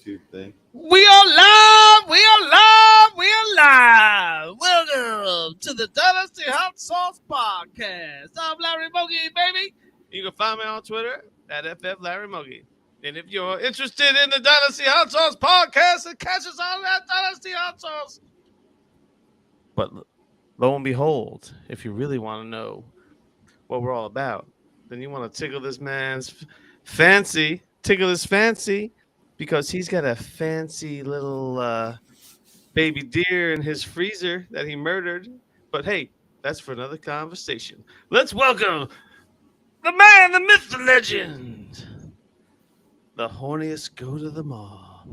YouTube thing. We are live. We are live. We are live. Welcome to the Dynasty Hot Sauce Podcast. I'm Larry Mogi, baby. You can find me on Twitter at FFLarryMogi. And if you're interested in the Dynasty Hot Sauce Podcast, it catches on that Dynasty Hot Sauce. But lo and behold, if you really want to know what we're all about, then you want to tickle this man's fancy, because he's got a fancy little baby deer in his freezer that he murdered. But hey, that's for another conversation. Let's welcome the man, the myth, the legend, the horniest goat of them all,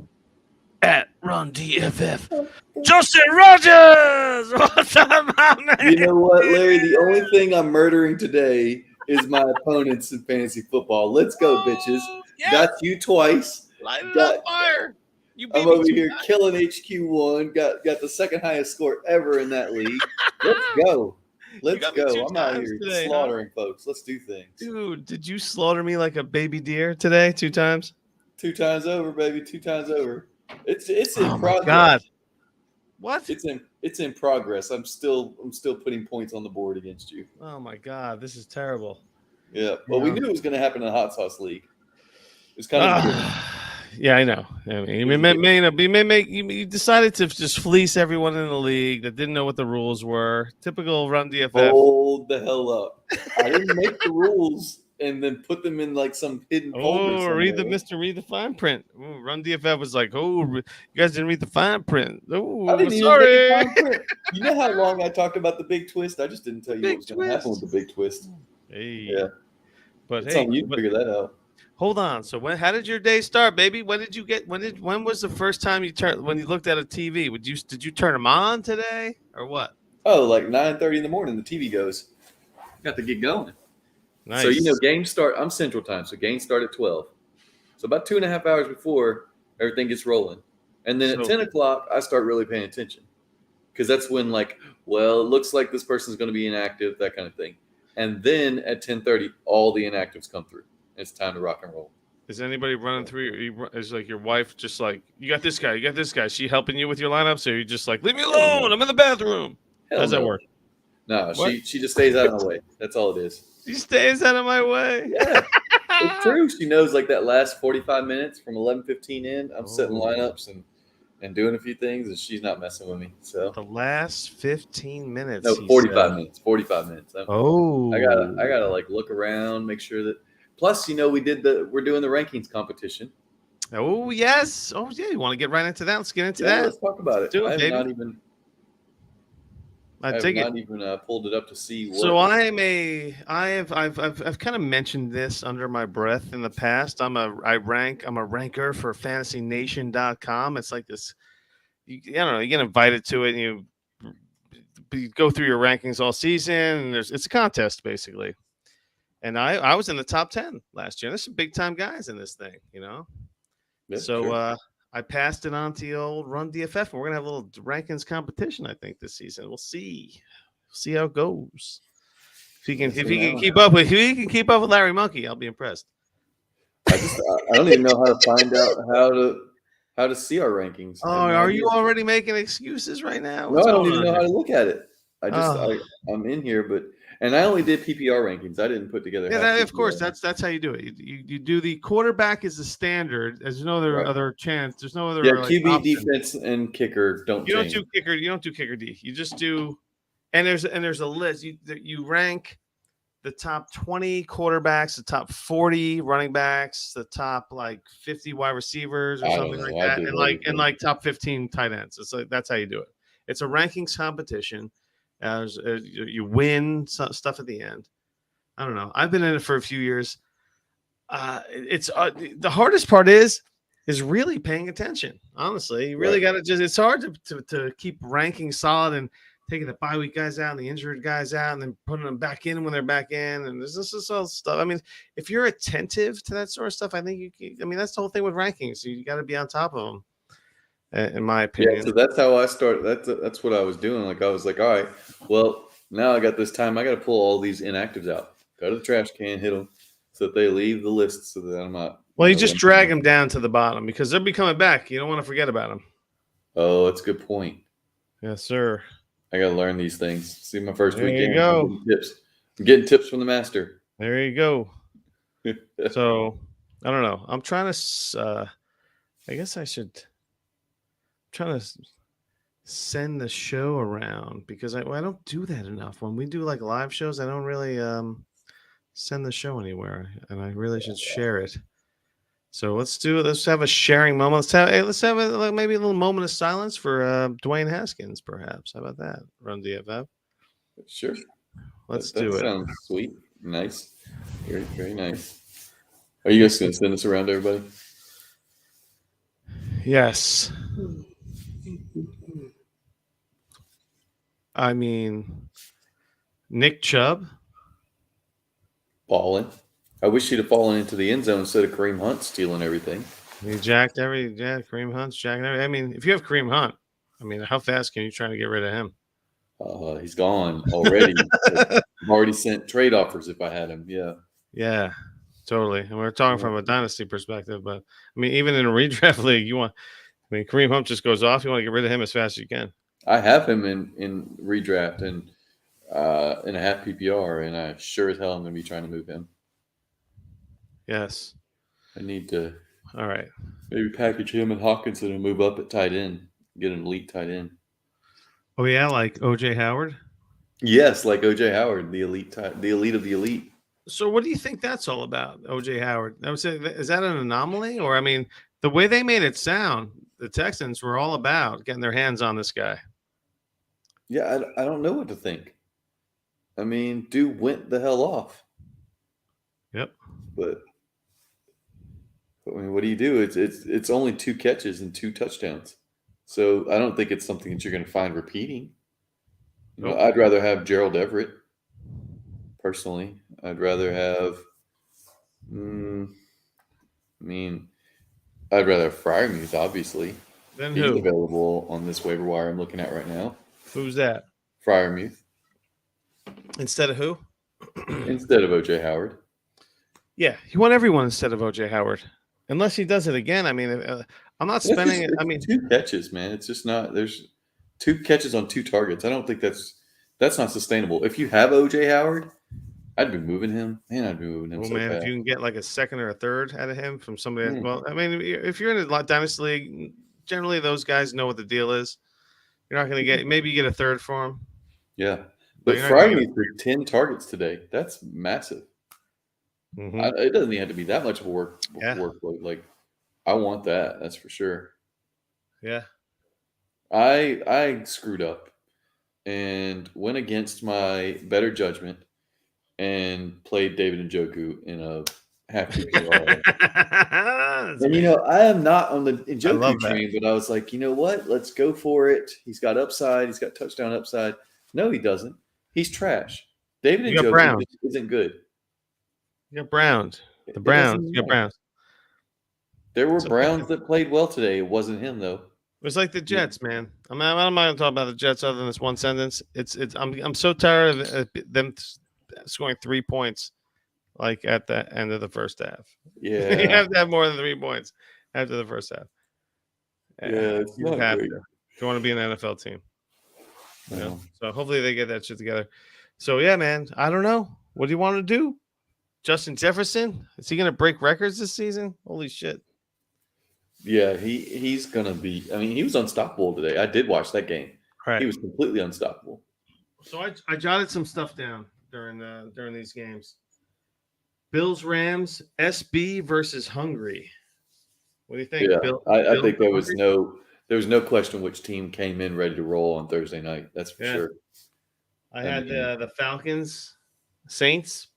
at Run DFF, Justin Rogers. What's up, my man? You know what, Larry? The only thing I'm murdering today is my opponents in fantasy football. Let's go, bitches. Yes. Got you twice. Light it on fire. You beat I'm me over two here times. killing HQ1. Got the second highest score ever in that league. Let's go. Let's got me go. 2 I'm out times here today, slaughtering folks. Let's do things. Dude, did you slaughter me like a baby deer today 2 times? 2 times over, baby. 2 times over. It's in Oh progress. my God. What? It's in progress. I'm still putting points on the board against you. Oh my God, this is terrible. Yeah. Well, we Yeah. knew it was going to happen in the Hot Sauce League. It's kind of different. Yeah, I know. I mean, you decided to just fleece everyone in the league that didn't know what the rules were. Typical Run DFF. Hold the hell up. I didn't make the rules and then put them in like some hidden folder. Oh, read the fine print. Ooh, Run DFF was like, oh, you guys didn't read the fine print. Oh, I didn't sorry. even make the fine print. You know how long I talked about the big twist? I just didn't tell you Big what was going to happen with the big twist. Hey. Yeah. But It's hey, on you to figure that out. hold on. So how did your day start, baby? When was the first time when you looked at a TV? Did you turn them on today or what? Oh, like 9:30 in the morning, the TV goes. Got to get going. Nice. So, games start. I'm Central Time, so games start at 12. So about 2.5 hours before, everything gets rolling. And then at 10 o'clock, I start really paying attention. Because that's when, it looks like this person's going to be inactive, that kind of thing. And then at 10:30, all the inactives come through. It's time to rock and roll. Is anybody running through? Is like your wife just like, you got this guy, Is she helping you with your lineups? Or you just like, leave me alone, I'm in the bathroom? Hell How's that no. work? No, she just stays out of my way. That's all it is. She stays out of my way. Yeah, it's true. She knows that last 45 minutes from 11:15 in, I'm setting lineups and doing a few things, and she's not messing with me. So The last 15 minutes. no, 45 minutes. 45 minutes. I gotta look around, make sure that. Plus, we're doing the rankings competition. Oh yes. Oh yeah. You want to get right into that? Let's get into that. Let's talk about it. Do it, I have baby. not even. I have take it. not even pulled it up to see. What So I've kind of mentioned this under my breath in the past. I'm a ranker for FantasyNation.com. It's like this. You get invited to it, and you go through your rankings all season, and it's a contest basically. And I was in the top 10 last year. There's some big time guys in this thing, Yeah, So true. I passed it on to the old Run DFF, and we're gonna have a little rankings competition, I think, this season. We'll see how it goes. If he can keep up with Larry Monkey, I'll be impressed. I don't even know how to find out how to see our rankings. Oh, are you already making excuses right now? No, I don't even know how to look at it. I'm in here, and I only did PPR rankings. I didn't put together. Yeah, of course. That's how you do it. You do the quarterback is the standard. There's no other chance. There's no other. QB, option. defense, and kicker don't. You change. don't do kicker. You don't do kicker D. You just do. And there's a list. You rank the top 20 quarterbacks, the top 40 running backs, the top 50 wide receivers or something like that, and top 15 tight ends. It's that's how you do it. It's a rankings competition. You win stuff at the end. I don't know. I've been in it for a few years. It's the hardest part is really paying attention. Honestly, you really got to it's hard to keep ranking solid and taking the bye week guys out and the injured guys out and then putting them back in when they're back in. And there's this all stuff. I mean, if you're attentive to that sort of stuff, I think that's the whole thing with rankings. You got to be on top of them. In my opinion. Yeah, so that's how I started. That's what I was doing. I was like, all right, well, now I got this time. I got to pull all these inactives out. Go to the trash can, hit them, so that they leave the list, so that I'm not Well, you just drag them down to the bottom because they'll be coming back. You don't want to forget about them. Oh, that's a good point. Yes, sir. I got to learn these things. See, my first There weekend. you go. I'm getting tips from the master. There you go. So, I don't know. I'm trying to, I guess I should try to send the show around because I don't do that enough. When we do like live shows, I don't really send the show anywhere, and I really should share it. So let's have a sharing moment. Let's have maybe a little moment of silence for Dwayne Haskins, perhaps. How about that? Run DFF. Sure. Let's that do it. Sounds sweet. Nice. Very, very nice. Are you guys going to send this around to everybody? Yes. I mean, Nick Chubb. Balling. I wish he'd have fallen into the end zone instead of Kareem Hunt stealing everything. He jacked Kareem Hunt's jacking everything. I mean, if you have Kareem Hunt, I mean, how fast can you try to get rid of him? He's gone already. I've already sent trade offers if I had him. Yeah. Yeah, totally. And we're talking from a dynasty perspective, but I mean, even in a redraft league, Kareem Hunt just goes off. You want to get rid of him as fast as you can. I have him in redraft and in a half PPR, and I sure as hell am going to be trying to move him. Yes. I need to. All right. Maybe package him and Hawkinson and move up at tight end. Get an elite tight end. Oh yeah, like OJ Howard. Yes, like OJ Howard, the elite of the elite. So what do you think that's all about, OJ Howard? I would say, is that an anomaly, or I mean, the way they made it sound, the Texans were all about getting their hands on this guy. Yeah, I don't know what to think. I mean, dude went the hell off. Yep. But I mean, what do you do? It's only 2 catches and 2 touchdowns. So I don't think it's something that you're going to find repeating. Nope. I'd rather have Gerald Everett. Personally, I'd rather have. I'd rather have Freiermuth, obviously. Then He's who? available on this waiver wire I'm looking at right now. Who's that? Freiermuth. Instead of who? Instead of OJ Howard. Yeah, you want everyone instead of OJ Howard, unless he does it again. I mean, I'm not spending it. I mean, 2 catches, man. It's just not. There's 2 catches on 2 targets. I don't think that's not sustainable. If you have OJ Howard, I'd be moving him. Man, I'd be moving him. Well, so man, bad. if you can get like a second or a third out of him from somebody, well, I mean, if you're in a dynasty league, generally those guys know what the deal is. You're not going to get. Maybe you get a third for him. Yeah, but Friday for 10 targets today. That's massive. Mm-hmm. It doesn't even have to be that much of a workload. Like, I want that. That's for sure. Yeah. I screwed up and went against my better judgment and played David Njoku in a half PPR. And I am not on the Njoku train, but I was like, you know what? Let's go for it. He's got upside. He's got touchdown upside. No, he doesn't. He's trash. David Njoku isn't good. You got Browns. The Browns. You got Browns. There were Browns that played well today. It wasn't him though. It was like the Jets, man. I'm not going to talk about the Jets other than this one sentence. I'm so tired of them scoring 3 points, like at the end of the first half. Yeah, you have to have more than 3 points after the first half. Yeah, it's not great. If you want to be an NFL team, So hopefully they get that shit together. So yeah, man. I don't know. What do you want to do? Justin Jefferson, is he going to break records this season? Holy shit. Yeah, he's going to be. I mean, he was unstoppable today. I did watch that game. Right. He was completely unstoppable. So I jotted some stuff down during these games. Bills, Rams, SB versus Hungary. What do you think? Yeah, I think there was no question which team came in ready to roll on Thursday night. That's for sure. I had the Falcons, Saints,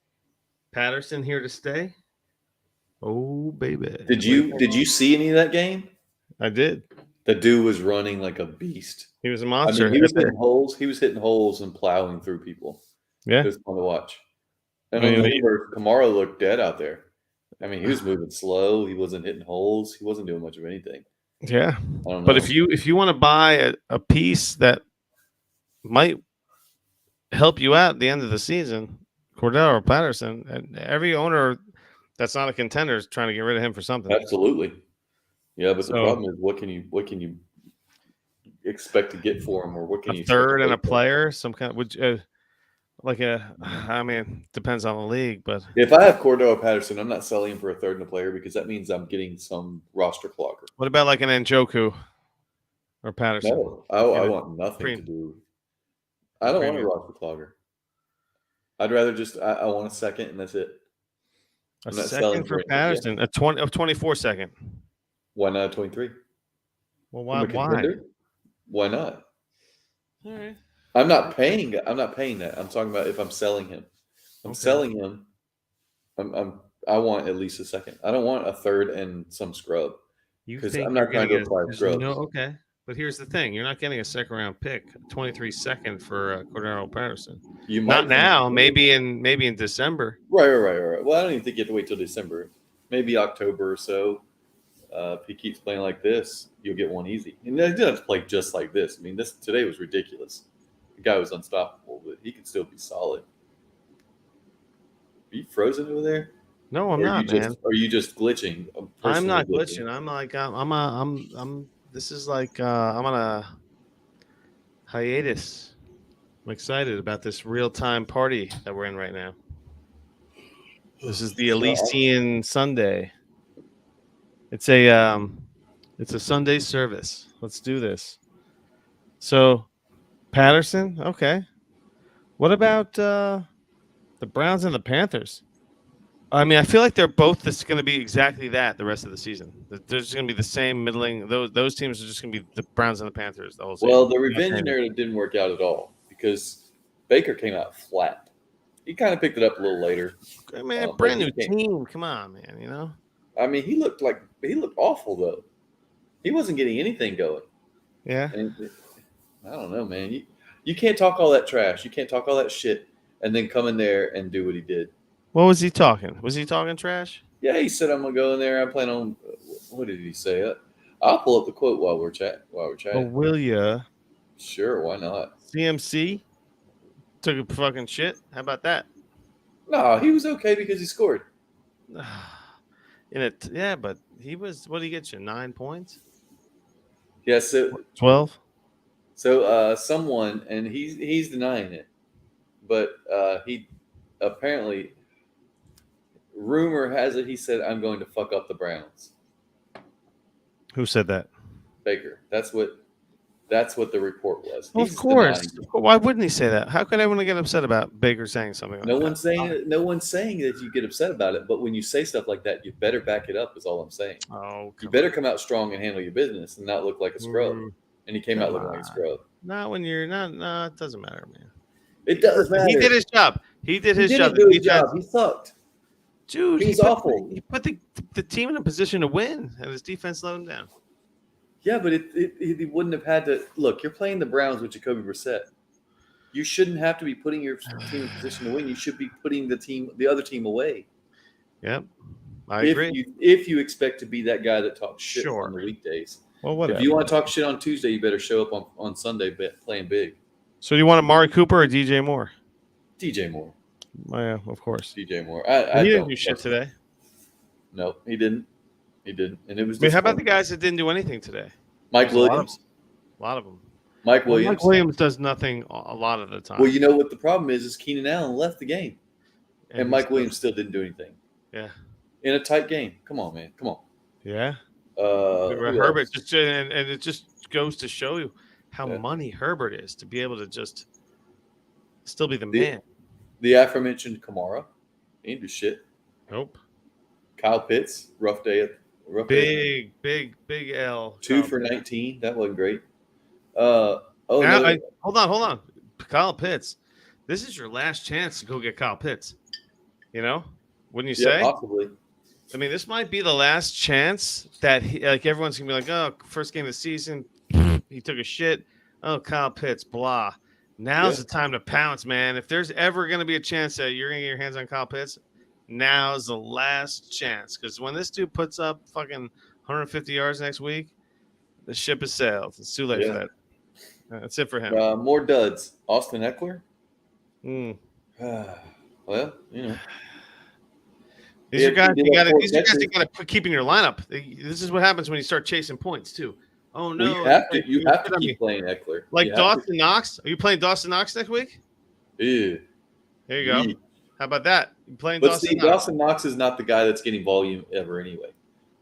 Patterson here to stay. Oh baby! Did you see any of that game? I did. The dude was running like a beast. He was a monster. I mean, he was hitting holes. He was hitting holes and plowing through people. Yeah, it was fun to watch. And Kamara looked dead out there. I mean, he was moving slow. He wasn't hitting holes. He wasn't doing much of anything. Yeah, but if you want to buy a piece that might help you out at the end of the season, Cordell or Patterson, and every owner That's not a contender trying to get rid of him for something. Absolutely. Yeah, but the So- problem is, what can you expect to get for him, or what can you A expect to third and a pay for him? player, some kind of I mean, depends on the league, but If I have Cordell Patterson, I'm not selling him for a third and a player because that means I'm getting some roster clogger. what about like an Njoku or Patterson? No, I want nothing to do. I don't want a Premium. roster clogger. I'd rather just I want a second and that's it. A I'm not selling second for anything yet. Patterson, a 24 second. Why not 23? Well, From why? a contender? Why not? All right. I'm not paying that. I'm talking about if I'm selling him. I'm Okay. selling him. I want at least a second. I don't want a third and some scrub. You 'Cause think I'm you're not trying going to to go get five scrubs. okay. But here's the thing: you're not getting a second round pick, 23 second for Cordero Patterson. You might Not now. Maybe in December. Right. Well, I don't even think you have to wait till December. Maybe October or so. If he keeps playing like this, you'll get one easy. And he doesn't have to play just like this. I mean, this today was ridiculous. The guy was unstoppable, but he can still be solid. Are you frozen over there? No, I'm not, man. Are you just glitching? I'm not glitching. I'm like I'm. This is like I'm on a hiatus. I'm excited about this real time party that we're in right now. This is the Elysian Sunday. It's a Sunday service. Let's do this. So, Patterson, okay. What about the Browns and the Panthers? I mean, I feel like they're both just going to be exactly that the rest of the season. They're just going to be the same middling. Those teams are just going to be the Browns and the Panthers the whole season. Well, the revenge narrative didn't work out at all because Baker came out flat. He kind of picked it up a little later. I mean, brand new team. Come on, man. You know. I mean, he looked awful though. He wasn't getting anything going. Yeah. And I don't know, man. You can't talk all that trash. You can't talk all that shit and then come in there and do what he did. What was he talking? Was he talking trash? Yeah, he said, "I'm gonna go in there. I plan on." What did he say? I'll pull up the quote while we're chatting. Well, will ya? Sure, why not? CMC took a fucking shit. How about that? No, he was okay because he scored. Yeah, but he was. What did he get you? 9 points. Yeah, so 12. So someone, and he's denying it, but he apparently, rumor has it, he said, "I'm going to fuck up the Browns." Who said that? Baker. That's what the report was. Well, of course. Why wouldn't he say that? How could anyone get upset about Baker saying something like that? No one's saying that you get upset about it, but when you say stuff like that, you better back it up. Is all I'm saying. Oh, you better come out strong and handle your business and not look like a scrub. And he came out looking like a scrub. Not when you're not. No, it doesn't matter, man. It does matter. He did his job. He did his job. He sucked. Dude, he was awful. He put the team in a position to win, and his defense let him down. Yeah, but he wouldn't have had to. Look, you're playing the Browns with Jacoby Brissett. You shouldn't have to be putting your team in position to win. You should be putting the other team away. Yep, I agree. If you expect to be that guy that talks shit on the weekdays. Well, whatever. If you want to talk shit on Tuesday, you better show up on Sunday playing big. So you want Amari Cooper or DJ Moore? DJ Moore. Oh, yeah, of course. DJ Moore. He didn't do shit today. No, he didn't. He didn't. And it was. I mean, how about the guys that didn't do anything today? Mike Williams. A lot of them. Mike Williams. Mike Williams does nothing a lot of the time. Well, you know what the problem is Keenan Allen left the game. And Mike Williams still didn't do anything. Yeah. In a tight game. Come on, man. Come on. Yeah. Herbert just and it just goes to show you how money Herbert is to be able to just still be the man. The aforementioned Kamara. He didn't do shit. Nope. Kyle Pitts, rough day. Big L. 2 for 19. That wasn't great. Hold on. Kyle Pitts. This is your last chance to go get Kyle Pitts. You know? Wouldn't you say? Yeah, possibly. I mean, this might be the last chance that everyone's gonna be like, oh, first game of the season, he took a shit. Oh, Kyle Pitts, blah. Now's the time to pounce, man. If there's ever gonna be a chance that you're gonna get your hands on Kyle Pitts, now's the last chance. Because when this dude puts up fucking 150 yards next week, the ship has sailed. It's too late for that. That's it for him. More duds. Austin Eckler. Well, you know. These are guys you got to keep in your lineup. This is what happens when you start chasing points too. Oh no! Well, you have to keep playing Eckler. Like Dawson Knox. Are you playing Dawson Knox next week? Ew. There you go. How about that? You playing but Dawson see, Knox? Dawson Knox is not the guy that's getting volume ever anyway.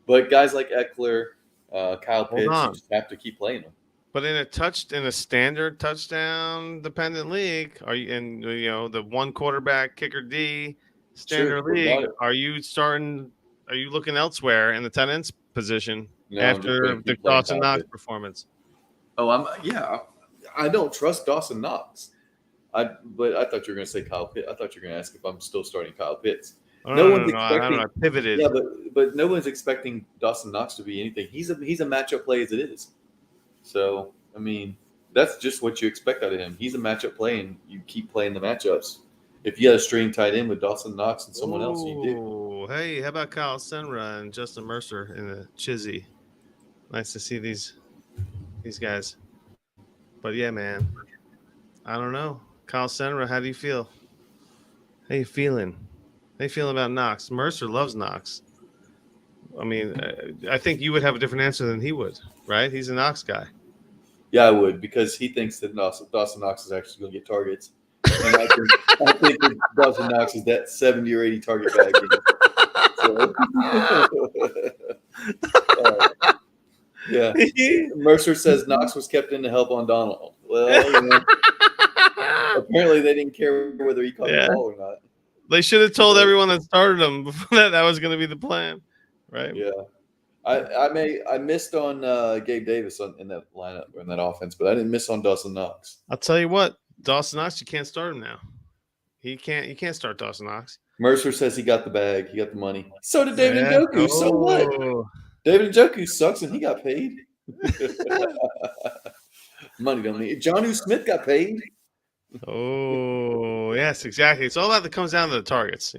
But guys like Eckler, Kyle Pitts, you just have to keep playing them. But in a standard touchdown dependent league, are you in the one quarterback kicker D standard league? Are you looking elsewhere in the tight ends position after the Dawson Knox performance? Oh, I don't trust Dawson Knox. But I thought you were going to say Kyle Pitts. I thought you were going to ask if I'm still starting Kyle Pitts. No one's expecting. I pivoted. Yeah, but no one's expecting Dawson Knox to be anything. He's a matchup play as it is. So I mean, that's just what you expect out of him. He's a matchup play, and you keep playing the matchups. If you had a string tight end with Dawson Knox and someone else, you do. Hey, how about Kyle Senra and Justin Mercer in the Chizzy? Nice to see these guys. But yeah, man, I don't know. Kyle Senra, how do you feel? How you feeling? How you feeling about Knox? Mercer loves Knox. I mean, I think you would have a different answer than he would, right? He's a Knox guy. Yeah, I would, because he thinks that Dawson Knox is actually going to get targets. And I think that Dawson Knox is that 70 or 80 target guy. Yeah. Mercer says Knox was kept in to help on Donald. Well, apparently they didn't care whether he caught the ball or not. They should have told everyone that started him before that was going to be the plan, right? Yeah. I missed on Gabe Davis in that lineup or in that offense, but I didn't miss on Dawson Knox. I'll tell you what, Dawson Knox, you can't start him now. You can't start Dawson Knox. Mercer says he got the bag, he got the money. So did David Njoku. So what? David Njoku sucks and he got paid. Money don't mean. Jonnu Smith got paid. Oh yes, exactly. It's all that comes down to the targets.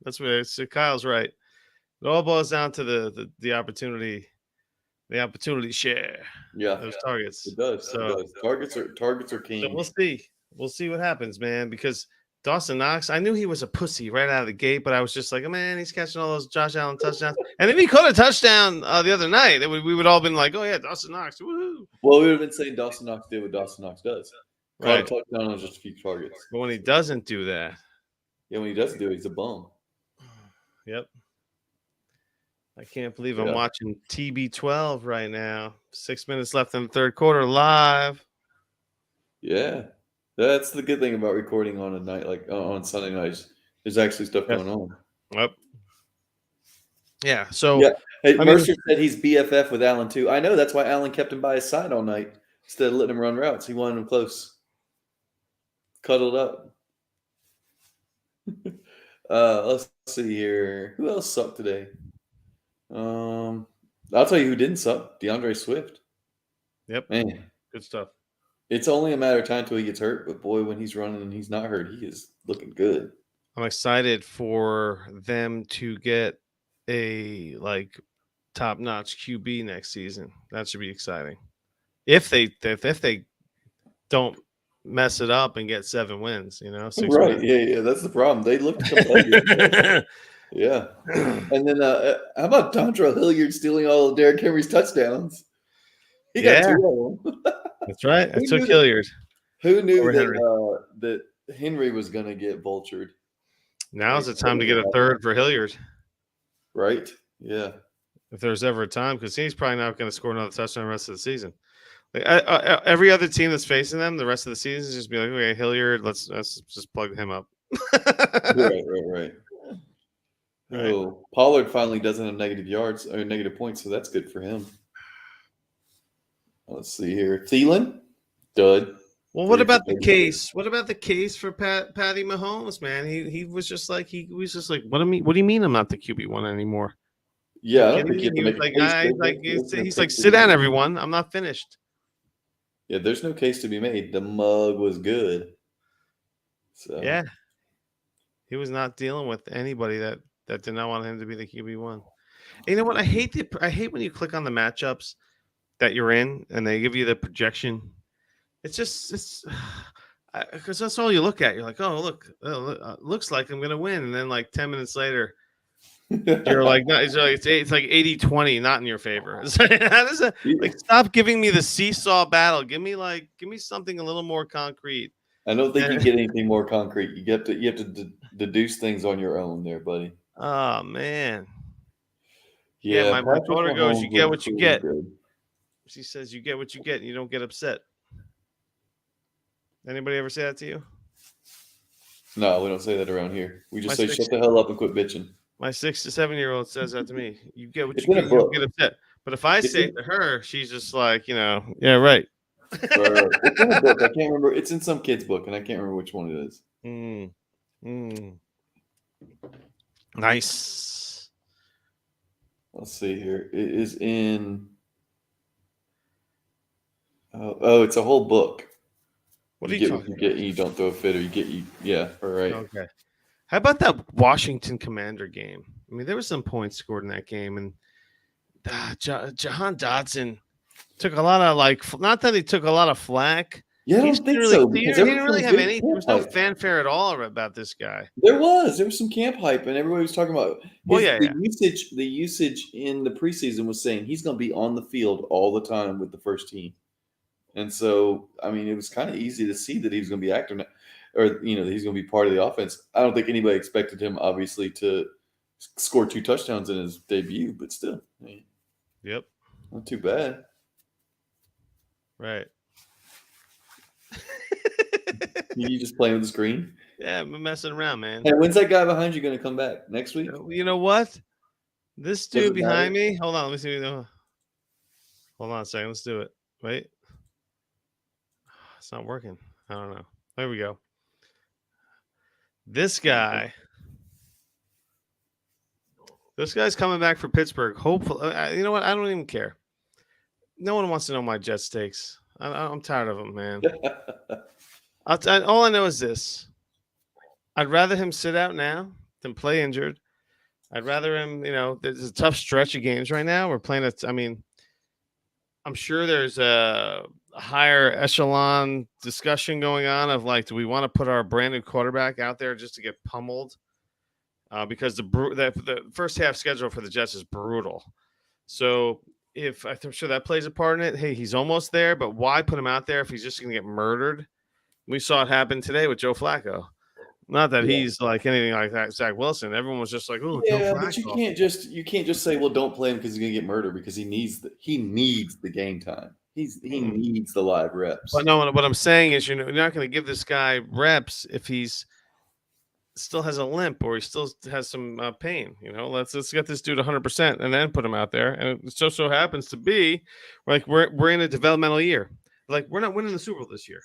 That's where Kyle's right. It all boils down to the opportunity share. Yeah, those targets. It does. So, it does. Targets are king. So we'll see what happens, man. Because Dawson Knox, I knew he was a pussy right out of the gate, but I was just like, oh, man, he's catching all those Josh Allen touchdowns. And if he caught a touchdown the other night, we would all been like, oh yeah, Dawson Knox, woohoo! Well, we would have been saying Dawson Knox did what Dawson Knox does. Caught a touchdown on just a few targets. But when he doesn't do that, when he doesn't do it, he's a bum. Yep. I can't believe I'm watching TB12 right now. 6 minutes left in the third quarter live. Yeah. That's the good thing about recording on a night like on Sunday nights. There's actually stuff going on. Yep. Yeah. So Hey, Mercer said he's BFF with Allen too. I know, that's why Allen kept him by his side all night instead of letting him run routes. He wanted him close. Cuddled up. Let's see here. Who else sucked today? I'll tell you who didn't suck. DeAndre Swift. Yep. Man. Good stuff. It's only a matter of time till he gets hurt, but boy, when he's running and he's not hurt, he is looking good. I'm excited for them to get a top-notch QB next season. That should be exciting. If they don't mess it up and get 7 wins, 6 right? wins. Yeah, that's the problem. They look competitive. Yeah. And then how about Dontrell Hilliard stealing all of Derrick Henry's touchdowns? He got 2 of them. That's right. I took Hilliard. Who knew that Henry was going to get vultured? Now's the time to get a third for Hilliard. Right? Yeah. If there's ever a time, because he's probably not going to score another touchdown the rest of the season. Every other team that's facing them the rest of the season is just be like, okay, Hilliard, let's just plug him up. Right. Oh, Pollard finally doesn't have negative yards or negative points, so that's good for him. Let's see here. Thielen, dud. Well, what about the case? What about the case for Patty Mahomes, man? He was just like what do you mean I'm not the QB1 anymore? Yeah, I don't think he's like, sit down, everyone. I'm not finished. Yeah, there's no case to be made. The mug was good. So yeah, he was not dealing with anybody that did not want him to be the QB1. And you know what? I hate when you click on the matchups that you're in and they give you the projection. It's because that's all you look at. You're like, oh, look, looks like I'm going to win. And then 10 minutes later, You're like, no, it's like 80-20, not in your favor. It's like, how does it, like, stop giving me the seesaw battle. Give me something a little more concrete. I don't think you get anything more concrete. You have to deduce things on your own, there, buddy. Oh man. Yeah, Yeah, my Patrick daughter goes, you Mahomes get looks what you pretty get. good. She says you get what you get and you don't get upset. Anybody ever say that to you? No, we don't say that around here. We just My say, six "Shut the hell up and quit bitching." my 6 to 7-year-old says that to me. You get what It's you in a get, you don't book. get upset. But if I It's say in, it to her, she's just like, yeah, right. right. It's in a book. I can't remember. It's in some kid's book, and I can't remember which one it is. Mm, mm. Nice. Let's see here. It is in. Oh, it's a whole book. What You are you get what talking you get, about? and you don't throw a fit, or you get you. Yeah, all right. Okay. How about that Washington Commander game? I mean, there were some points scored in that game, and Jahan Dodson took a lot of not that he took a lot of flack. Yeah, I He don't think really, so he because didn't really everything was have good any. There camp was no hype. fanfare at all about this guy. There was some camp hype, and everybody was talking about Well, his yeah, the yeah. usage. The usage in the preseason was saying he's going to be on the field all the time with the first team, and so I mean, it was kind of easy to see that he was going to be active, or that he's going to be part of the offense. I don't think anybody expected him, obviously, to score 2 touchdowns in his debut, but still, I mean, Yep. not too bad. Right. You just playing with the screen. Yeah, I'm messing around, man. Hey, when's that guy behind you going to come back? Next week? You know what? This Does dude it matter? behind me. Hold on, let me see. Hold on a second. Let's do it. Wait. It's not working. I don't know. There we go. This guy's coming back for Pittsburgh. Hopefully, you know what? I don't even care. No one wants to know my Jets takes. I'm tired of them, man. All I know is this: I'd rather him sit out now than play injured. I'd rather him. There's a tough stretch of games right now. We're playing it. I mean, I'm sure there's a higher echelon discussion going on of like, do we want to put our brand new quarterback out there just to get pummeled? Because the first half schedule for the Jets is brutal. So I'm sure that plays a part in it. Hey, he's almost there, but why put him out there if he's just going to get murdered? We saw it happen today with Joe Flacco. Not that he's like anything like that, Zach Wilson. Everyone was just like, "Oh, Joe Flacco." But you can't just say, "Well, don't play him because he's going to get murdered," because he needs the game time. He needs the live reps. But no, what I'm saying is, you're not going to give this guy reps if he's still has a limp or he still has some pain. Let's get this dude 100% and then put him out there. And it so happens to be like we're in a developmental year. Like, we're not winning the Super Bowl this year.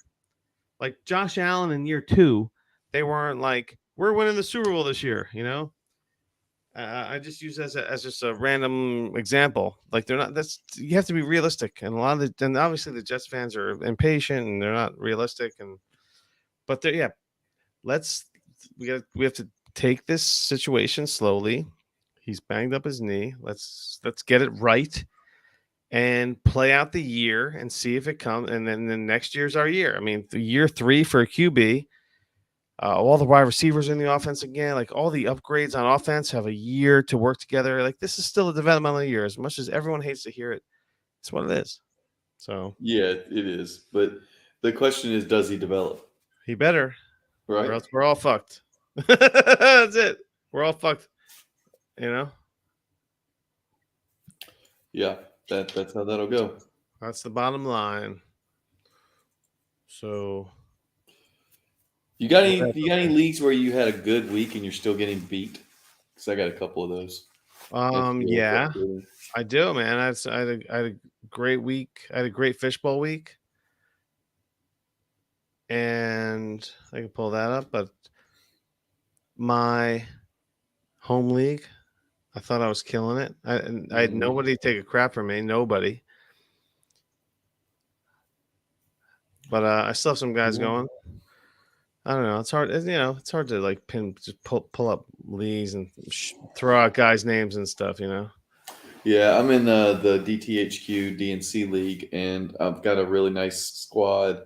Like Josh Allen in year 2, they weren't like, we're winning the Super Bowl this year. I just use as just a random example. Like, they're not. You have to be realistic, and and obviously the Jets fans are impatient and they're not realistic. But we have to take this situation slowly. He's banged up his knee. Let's get it right and play out the year and see if it comes. And then next year's our year. I mean, the year 3 for a QB. All the wide receivers in the offense again, like all the upgrades on offense have a year to work together. Like, this is still a developmental year, as much as everyone hates to hear it. It's what it is. So yeah, it is. But the question is, does he develop? He better, right? Or else we're all fucked. That's it. We're all fucked. Yeah, that's how that'll go. That's the bottom line. So. You got any leagues where you had a good week and you're still getting beat? Because I got a couple of those. Yeah, I do, man. I had a great week. I had a great fishbowl week, and I can pull that up. But my home league, I thought I was killing it. I had nobody take a crap from me. Nobody. But I still have some guys going. I don't know. It's hard. It's hard to like just pull up leagues and throw out guys' names and stuff. Yeah, I'm in the DTHQ DNC league, and I've got a really nice squad.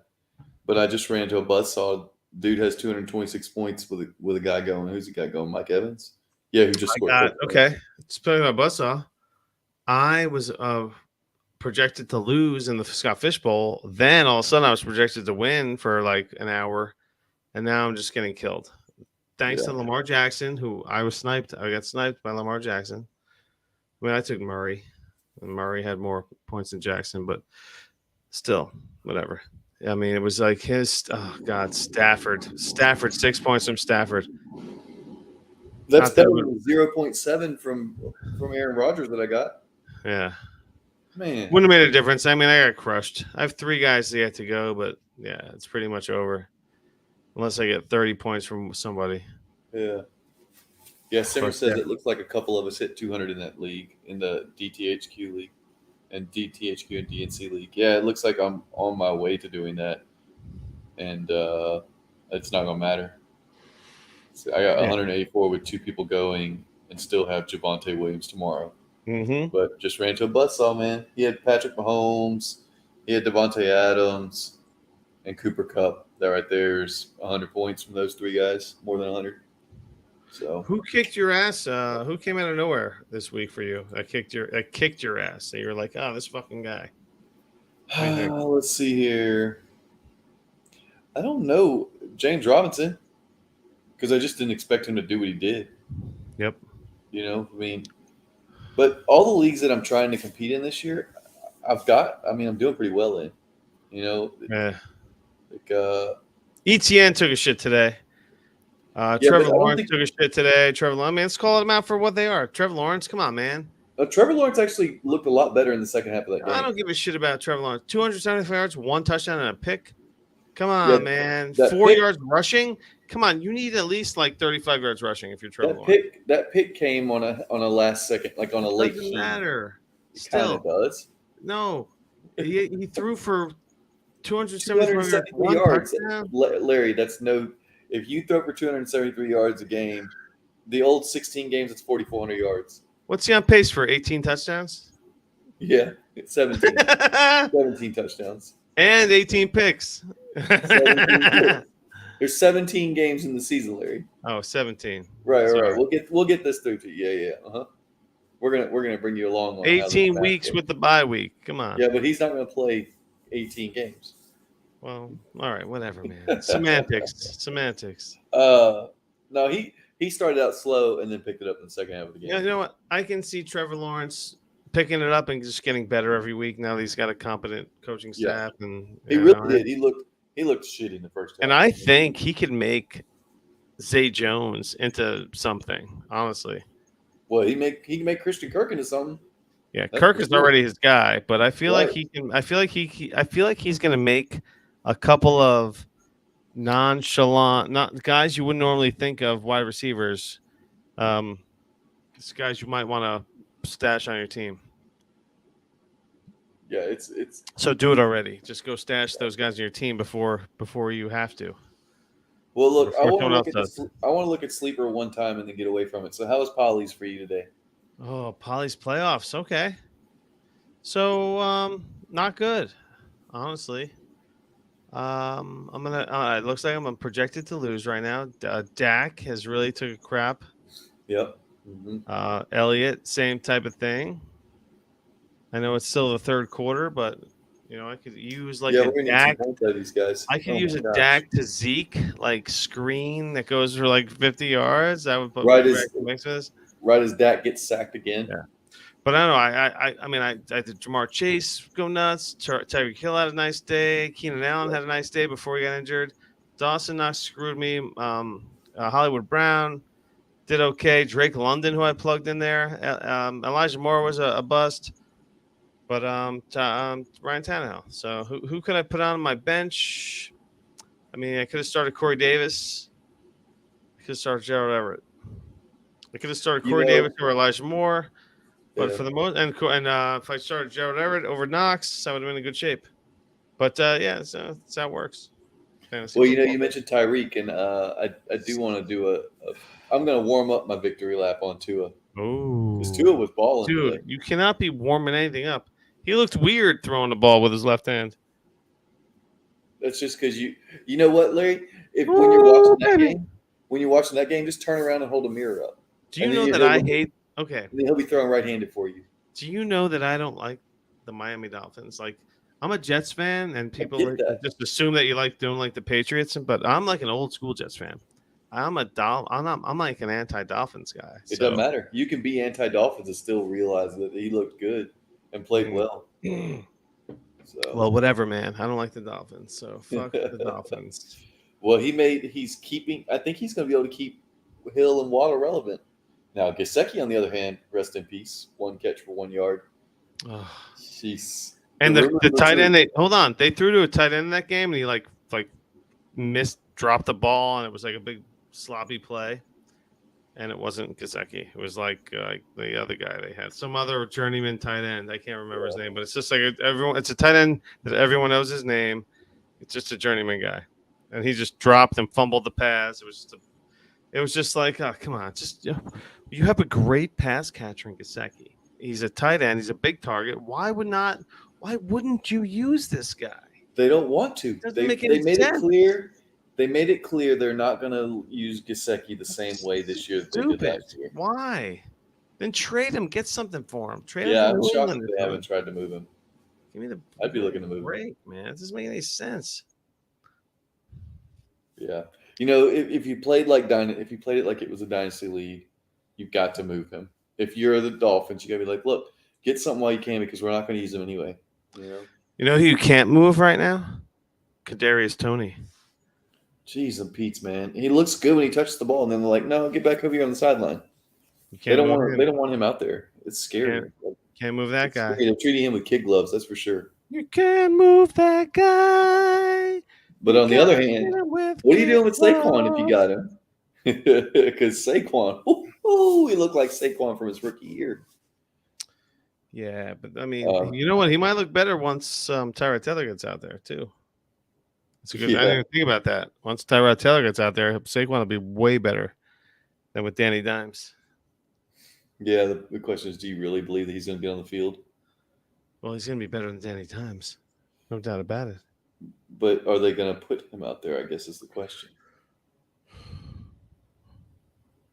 But I just ran into a buzzsaw. Dude has 226 points with a guy going. Who's the guy going? Mike Evans. Yeah, who just scored? Okay. Speaking about buzzsaw, I was projected to lose in the Scott Fish Bowl. Then all of a sudden, I was projected to win for like an hour, and now I'm just getting killed. Thanks to Lamar Jackson, who I was sniped. I got sniped by Lamar Jackson. I mean, I took Murray, and Murray had more points than Jackson, but still, whatever. I mean, it was like Stafford. 6 points from Stafford. That's better than 0.7 from Aaron Rodgers that I got. Yeah. Man. Wouldn't have made a difference. I mean, I got crushed. I have 3 guys yet to go, but yeah, it's pretty much over. Unless I get 30 points from somebody. Yeah. Yeah, Simmer says it looks like a couple of us hit 200 in that league, in the DTHQ league and DTHQ and DNC league. Yeah, it looks like I'm on my way to doing that. And it's not going to matter. So I got 184 with 2 people going and still have Javonte Williams tomorrow. Mm-hmm. But just ran to a buzzsaw, man. He had Patrick Mahomes, he had Devontae Adams, and Cooper Kupp. That right there is 100 points from those 3 guys, more than 100. So who kicked your ass? Who came out of nowhere this week for you? I kicked your ass. So you're like, oh, this fucking guy. Let's see here. I don't know. James Robinson, because I just didn't expect him to do what he did. Yep. You know, I mean, but all the leagues that I'm trying to compete in this year, I'm doing pretty well in. You know, like ETN took a shit today. Trevor Lawrence took a shit today. Trevor Lawrence, man, let's call them out for what they are. Trevor Lawrence, come on, man. Trevor Lawrence actually looked a lot better in the second half of that game. I don't give a shit about Trevor Lawrence. 275 yards, 1 touchdown, and a pick. Come on, man. 4 yards rushing. Come on, you need at least like 35 yards rushing if you're Trevor Lawrence. That pick came on a last second, like on a late. Doesn't matter. It kind of does. No, he threw for 273 yards. Larry, that's no. If you throw for 273 yards a game, the old 16 games, it's 4,400 yards. What's he on pace for? 18 touchdowns? Yeah, it's 17. 17 touchdowns. And 18 picks. 17 picks. There's 17 games in the season, Larry. Oh, 17. Right. We'll get this through to you. Yeah. Uh-huh. We're gonna bring you along on 18 weeks with the bye week. Come on. Yeah, but he's not gonna play 18 games. Well, all right, whatever, man. Semantics. No, he started out slow and then picked it up in the second half of the game. Yeah, you know what? I can see Trevor Lawrence picking it up and just getting better every week. Now that he's got a competent coaching staff, and he really did. He looked shitty in the first half. And I think he could make Zay Jones into something. Honestly. Well, he can make Christian Kirk into something. Yeah, Kirk is already his guy, but I feel like he can. I feel like he's going to make a couple of nonchalant, not guys you wouldn't normally think of wide receivers. These guys you might want to stash on your team. Yeah, it's so do it already. Just go stash those guys on your team before you have to. Well, look, I want to look at Sleeper one time and then get away from it. So, how was Polly's for you today? Oh, Polly's playoffs. Okay. So, not good, honestly. It looks like I'm projected to lose right now. Dak has really took a crap. Yep. Mm-hmm. Elliott, same type of thing. I know it's still the third quarter, but I could use like a Dak. These guys. I could use a Dak to Zeke like screen that goes for like 50 yards. That would put right as Dak gets sacked again. Yeah. But I don't know. I did Jamar Chase go nuts. Tyreek Hill had a nice day. Keenan Allen had a nice day before he got injured. Dawson Knox screwed me. Hollywood Brown did okay. Drake London, who I plugged in there. Elijah Moore was a bust. But Ryan Tannehill. So who could I put on my bench? I mean, I could have started Corey Davis. I could have started Gerald Everett. I could have started Corey Davis or Elijah Moore. But for the most, and if I started Gerald Everett over Knox, I would have been in good shape. But so that's how it works. Fantasy football. You mentioned Tyreek, and I do want to do I'm going to warm up my victory lap on Tua. Oh, because Tua was balling. Dude, today. You cannot be warming anything up. He looked weird throwing the ball with his left hand. That's just because you know what, Larry? When you're watching that game, just turn around and hold a mirror up. Do you know that I hate? Okay. And then he'll be throwing right-handed for you. Do you know that I don't like the Miami Dolphins? Like, I'm a Jets fan, and people just assume that you don't like the Patriots, but I'm like an old school Jets fan. I'm like an anti-Dolphins guy. It doesn't matter. You can be anti-Dolphins and still realize that he looked good and played well. So. Well, whatever, man. I don't like the Dolphins, so fuck the Dolphins. Well, I think he's going to be able to keep Hill and Waddle relevant. Now, Gesicki, on the other hand, rest in peace. 1 catch for 1 yard. Oh. Jeez. And the tight end, they threw to a tight end in that game, and he like dropped the ball, and it was like a big sloppy play. And it wasn't Gesicki. It was like the other guy they had, some other journeyman tight end. I can't remember his name, but it's just like it's a tight end that everyone knows his name. It's just a journeyman guy, and he just dropped and fumbled the pass. It was just like, oh, come on, you have a great pass catcher in Gesicki. He's a tight end. He's a big target. Why wouldn't you use this guy? They don't want to. They made it clear. They made it clear they're not going to use Gesicki the same way this year that they did last year. Why? Then trade him. Get something for him. I'm shocked that they haven't tried to move him. I'd be looking to move him. Great, man. It doesn't make any sense. Yeah. If you played it like it was a dynasty league, you've got to move him. If you're the Dolphins, you got to be like, look, get something while you can because we're not going to use him anyway. You know who you can't move right now? Kadarius Toney. Jeez, and Pete's, man. He looks good when he touches the ball, and then they're like, no, get back over here on the sideline. They don't want him out there. It's scary. Can't move that guy. They're treating him with kid gloves, that's for sure. You can't move that guy. But on the other hand, what are you doing with Saquon if you got him? Because Saquon, he looked like Saquon from his rookie year. Yeah, but I mean, you know what? He might look better once Tyrod Taylor gets out there too. It's a good. I didn't even think about that. Once Tyrod Taylor gets out there, Saquon will be way better than with Danny Dimes. Yeah, the question is, do you really believe that he's going to be on the field? Well, he's going to be better than Danny Dimes, no doubt about it. But are they going to put him out there? I guess is the question.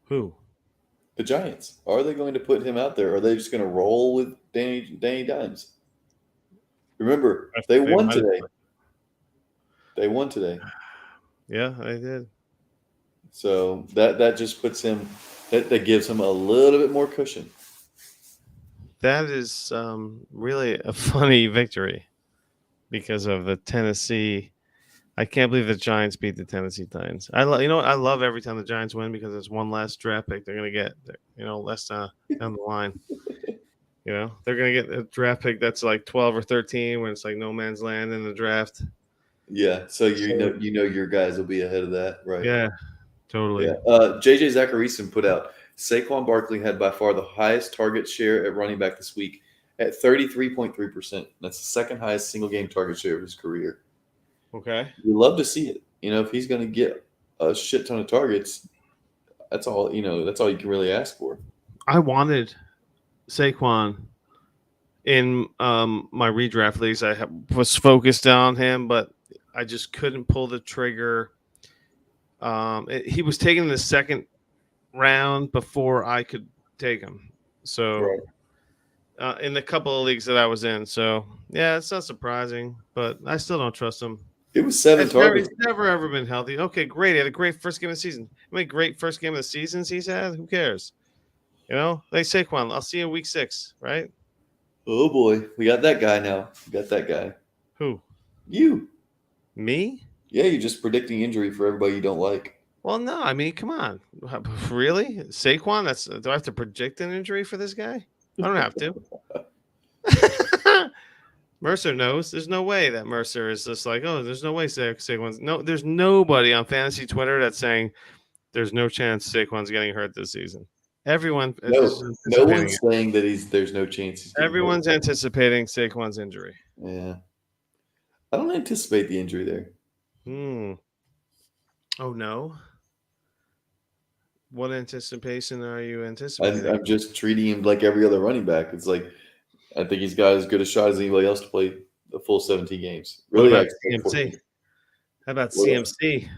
Who? The Giants. Are they going to put him out there? Or are they just going to roll with Danny Dimes? Remember, they won today. They won today. Yeah, they did. So that just puts him that gives him a little bit more cushion. That is really a funny victory because of the Tennessee. I can't believe the Giants beat the Tennessee Titans. I love every time the Giants win because it's one less draft pick they're going to get. Less down the line. They're going to get a draft pick that's like 12 or 13 when it's like no man's land in the draft. Yeah, so your guys will be ahead of that, right? Yeah, totally. Yeah. JJ Zacharyson put out Saquon Barkley had by far the highest target share at running back this week at 33.3%. That's the second highest single game target share of his career. Okay. You love to see it. If he's going to get a shit ton of targets, that's all. That's all you can really ask for. I wanted Saquon in my redraft leagues. I was focused on him, but I just couldn't pull the trigger. He was taken in the second round before I could take him. So in the couple of leagues that I was in. So, yeah, it's not surprising, but I still don't trust him. It was 7 targets. He's never, ever been healthy. Okay, great. He had a great first game of the season. How many great first game of the seasons he's had? Who cares? Like Saquon, I'll see you in week 6, right? Oh, boy. We got that guy now. We got that guy. Who? You. Me? Yeah, you're just predicting injury for everybody you don't like. Well, no. I mean, come on. Really? Saquon? Do I have to predict an injury for this guy? I don't have to. Mercer knows. There's no way that Mercer is just like, oh, there's no way Saquon's. No, there's nobody on fantasy Twitter that's saying there's no chance Saquon's getting hurt this season. Everyone. No one's saying that there's no chance. Everyone's anticipating Saquon's injury. Yeah. I don't anticipate the injury there. Oh, no? What anticipation are you anticipating? I'm just treating him like every other running back. It's like, I think he's got as good a shot as anybody else to play the full 17 games. Really? What about CMC? How about CMC?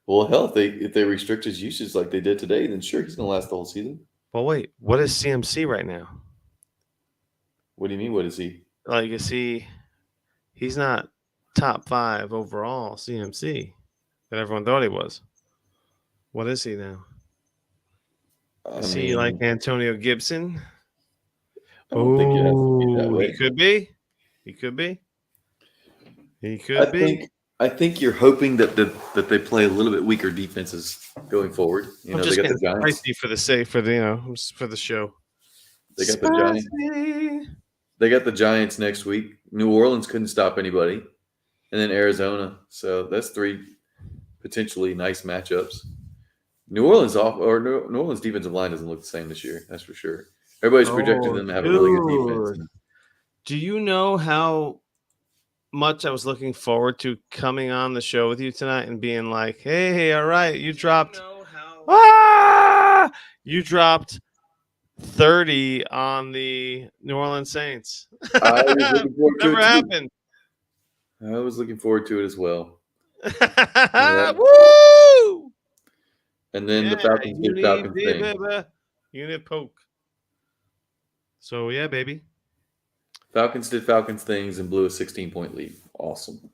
Well, hell, if they restrict his usage like they did today, then sure, he's going to last the whole season. Well, wait. What is CMC right now? What do you mean? What is he? Like, you see, he's not top 5 overall CMC that everyone thought he was. What is he now? Is he like Antonio Gibson? I don't think it has to be that way. He could be. He could be. He could be. I think you're hoping that they play a little bit weaker defenses going forward. You know, I'm just they got the getting Giants. pricey for the sake for the for the show. They got the Giants. They got the Giants next week. New Orleans couldn't stop anybody, and then Arizona. So that's 3 potentially nice matchups. New Orleans defensive line doesn't look the same this year. That's for sure. Everybody's projecting them to have a really good defense. Do you know how much I was looking forward to coming on the show with you tonight and being like, "Hey, all right, you dropped, you dropped 30 on the New Orleans Saints." I was looking forward to Never it happened. I was looking forward to it as well. Woo! And then the Falcons did Falcons thing. Unit poke. So yeah, baby. Falcons did Falcons things and blew a 16-point lead. Awesome.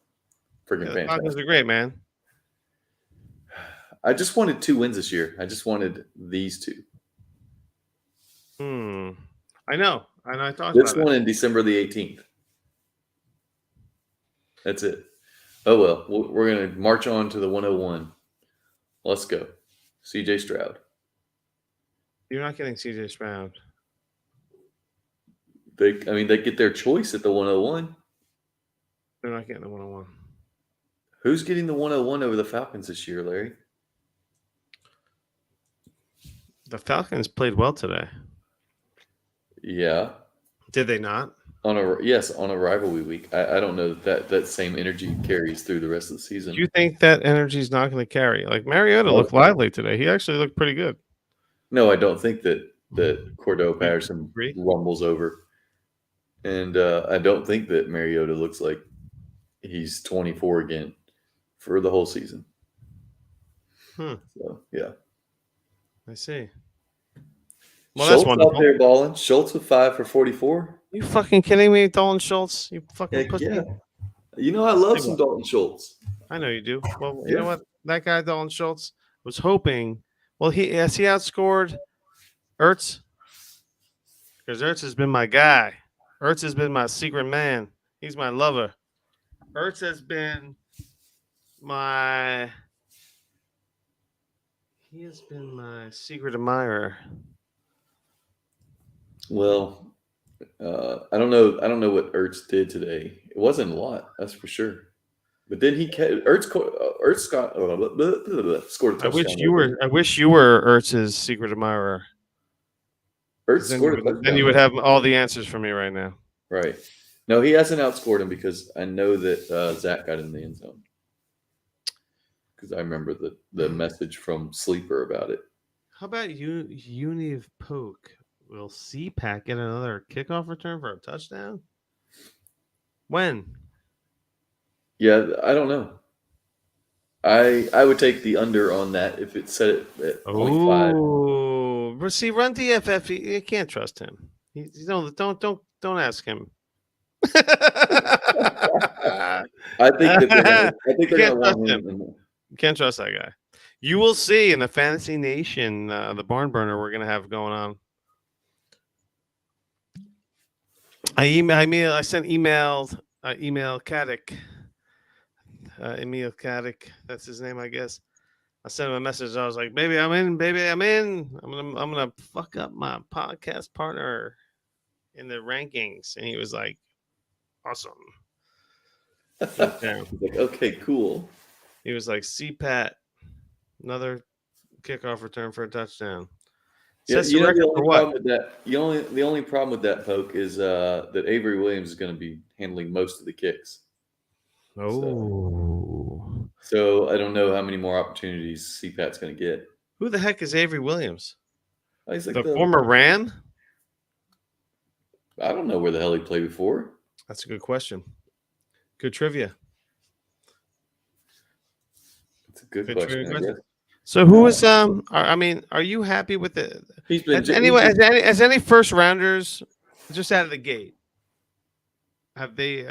Freaking fantastic. Falcons are great, man. I just wanted 2 wins this year. I just wanted these 2. I know. And I thought this one in December the 18th. That's it. Oh, well. We're going to march on to the 101. Let's go. CJ Stroud. You're not getting CJ Stroud. They get their choice at the 101. They're not getting the 101. Who's getting the 101 over the Falcons this year, Larry? The Falcons played well today. Yeah. Did they not? On a rivalry week. I don't know that same energy carries through the rest of the season. Do you think that energy is not going to carry? Like Mariota looked lively today. He actually looked pretty good. No, I don't think that Cordell Patterson rumbles over. And I don't think that Mariota looks like he's 24 again for the whole season. So, yeah. I see. Well, Schultz that's wonderful. Out there balling. Schultz with 5 for 44. You fucking kidding me, Dalton Schultz? You fucking pussy. Yeah. You know I love some Dalton Schultz. I know you do. Well, you know what? That guy, Dalton Schultz, was hoping. Well, he outscored Ertz? Because Ertz has been my guy. Ertz has been my secret man. He's my lover. Ertz has been my secret admirer. Well, I don't know what Ertz did today. It wasn't a lot, that's for sure. But then Ertz scored a touchdown. I wish you were Ertz's secret admirer. Ertz scored a touchdown. Then you would have all the answers for me right now. Right. No, he hasn't outscored him because I know that Zach got in the end zone. Because I remember the message from Sleeper about it. How about Univ Poke? Will CPAC get another kickoff return for a touchdown? When? Yeah, I don't know. I would take the under on that if it set it at 0.5. Oh, but see, Run DFF, you can't trust him. Don't ask him. I think they're going to want him. You can't trust that guy. You will see in the Fantasy Nation, the barn burner we're going to have going on. I sent email Caddick. Emil Caddick, that's his name, I guess. I sent him a message. I was like, "Baby, I'm in. Baby, I'm in. I'm gonna fuck up my podcast partner in the rankings." And he was like, "Awesome." He's like, "Okay, cool." He was like, "CPAT, another kickoff return for a touchdown." Yeah, you know, the only problem with that, Poke, is that Avery Williams is going to be handling most of the kicks. Oh. So I don't know how many more opportunities CPAT's going to get. Who the heck is Avery Williams? He's like the former Ran? I don't know where the hell he played before. That's a good question. Good trivia. It's a good Good trivia question. I question. guess. So who is I mean, are you happy with the He's been. has any first rounders just out of the gate? Have they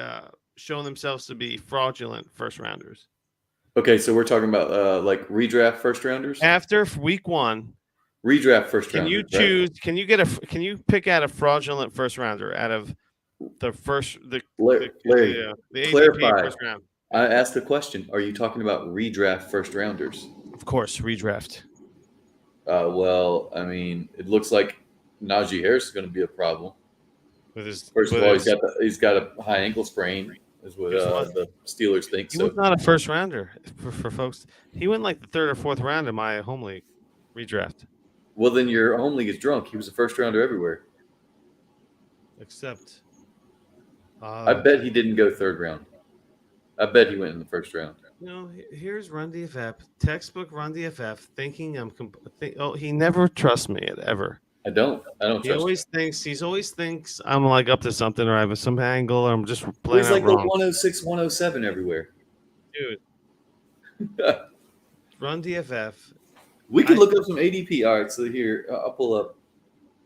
shown themselves to be fraudulent first rounders? Okay, so we're talking about like redraft first rounders. After week 1, Redraft first can you rounders. Right? choose? Can you pick out a fraudulent first rounder out of the first Larry, the ADP clarify. first round? I asked the question. Are you talking about redraft first rounders? Of course, redraft. Well, I mean, it looks like Najee Harris is going to be a problem. With his First with of all, his- he's got a high ankle sprain, is what Guess what? the Steelers think. he So, was not a first rounder for folks. He went like the 3rd or 4th round in my home league redraft. well, then your home league is drunk. He was a first rounder everywhere. Except, I bet he didn't go 3rd round. I bet he went in the 1st round. you know, here's Run DFF, textbook Run DFF, thinking he never trusts me ever. I don't He trust always thinks I'm like up to something, or I have some angle, or I'm just him. playing He's out like wrong. the 106, 107 everywhere. Dude, Run DFF. We could look up some ADP. All right, so here I'll pull up.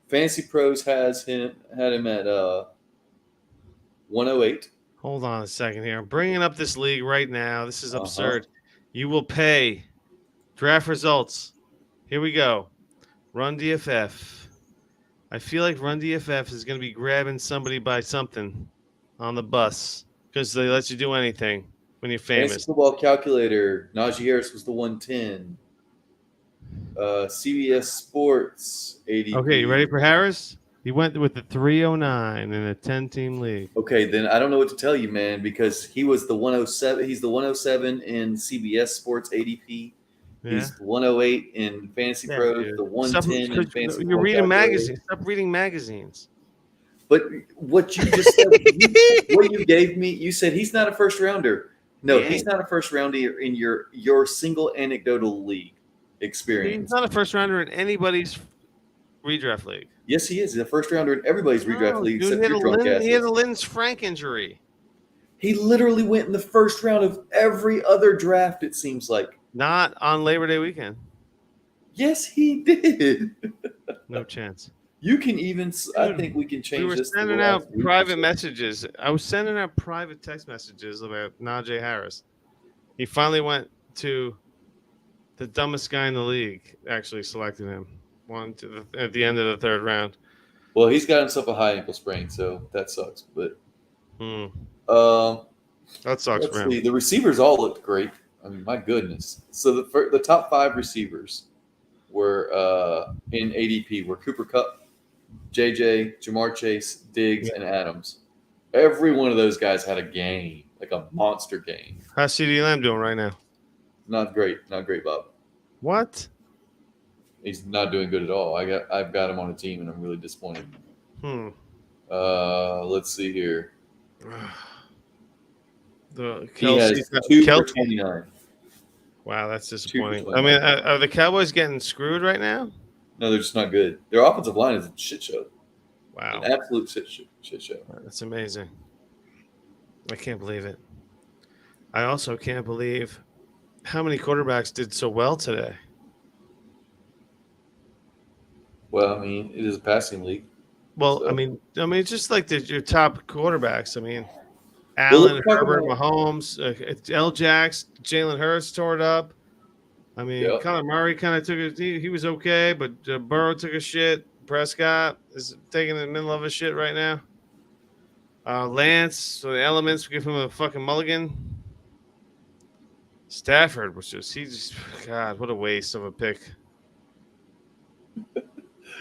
Fantasy Pros had him at 108. Hold on a second here. I'm bringing up this league right now. This is absurd. You will pay. Draft results. Here we go. Run DFF. I feel like Run DFF is going to be grabbing somebody by something on the bus because they let you do anything when you're famous. Fantasy Football Calculator. Najee Harris was the 110. CBS Sports ADP. Okay, you ready for Harris? He went with the 309 in a 10-team league. Okay, then I don't know what to tell you, man, because he was the 107. He's the 107 in CBS Sports ADP. Yeah. He's 108 in Fantasy Pros, dude. the 110 in Fantasy You're Football reading Calculator. magazines. Stop reading magazines. But what you just said, what you gave me, you said he's not a first rounder. No, He he's ain't. not a first rounder in your single anecdotal league He's experience. not a first rounder in anybody's redraft league. Yes, he is. He's a first rounder in everybody's redraft No, league dude, except your drunk he had asses. a Lynn Frank injury. He literally went in the first round of every other draft, it seems like. Not on Labor Day weekend. Yes, he did. No chance. You can even, I Dude, think we can change We were this. to the sending last out week or private so. messages. I was sending out private text messages about Najee Harris. He finally went to the dumbest guy in the league. Actually, selected him at the end of the 3rd round. Well, he's got himself a high ankle sprain, so that sucks. But That sucks let's for him. see. The receivers all looked great. I mean, my goodness. So the top 5 receivers were in ADP were Cooper Kupp, JJ, Jamar Chase, Diggs, and Adams. Every one of those guys had a game, like a monster game. How's CeeDee Lamb doing right now? Not great, Bob. What? He's not doing good at all. I've got him on a team, and I'm really disappointed. Let's see here. He has 2 for 29. Wow, that's 2 for disappointing. 29. I mean, are the Cowboys getting screwed right now? No, they're just not good. Their offensive line is a shit show. Wow, An absolute shit show. that's amazing. I can't believe it. I also can't believe how many quarterbacks did so well today. Well, I mean, it is a passing league. Well, So- I mean, it's just like your top quarterbacks. I mean, Well, Allen, let's talk Herbert, about- Mahomes, L. Jax, Jalen Hurts tore it up. I mean, Yep. Kyler Murray kind of took it. He was okay, but Burrow took a shit. Prescott is taking the middle of a shit right now. Lance, so the elements give him a fucking mulligan. Stafford was God, what a waste of a pick.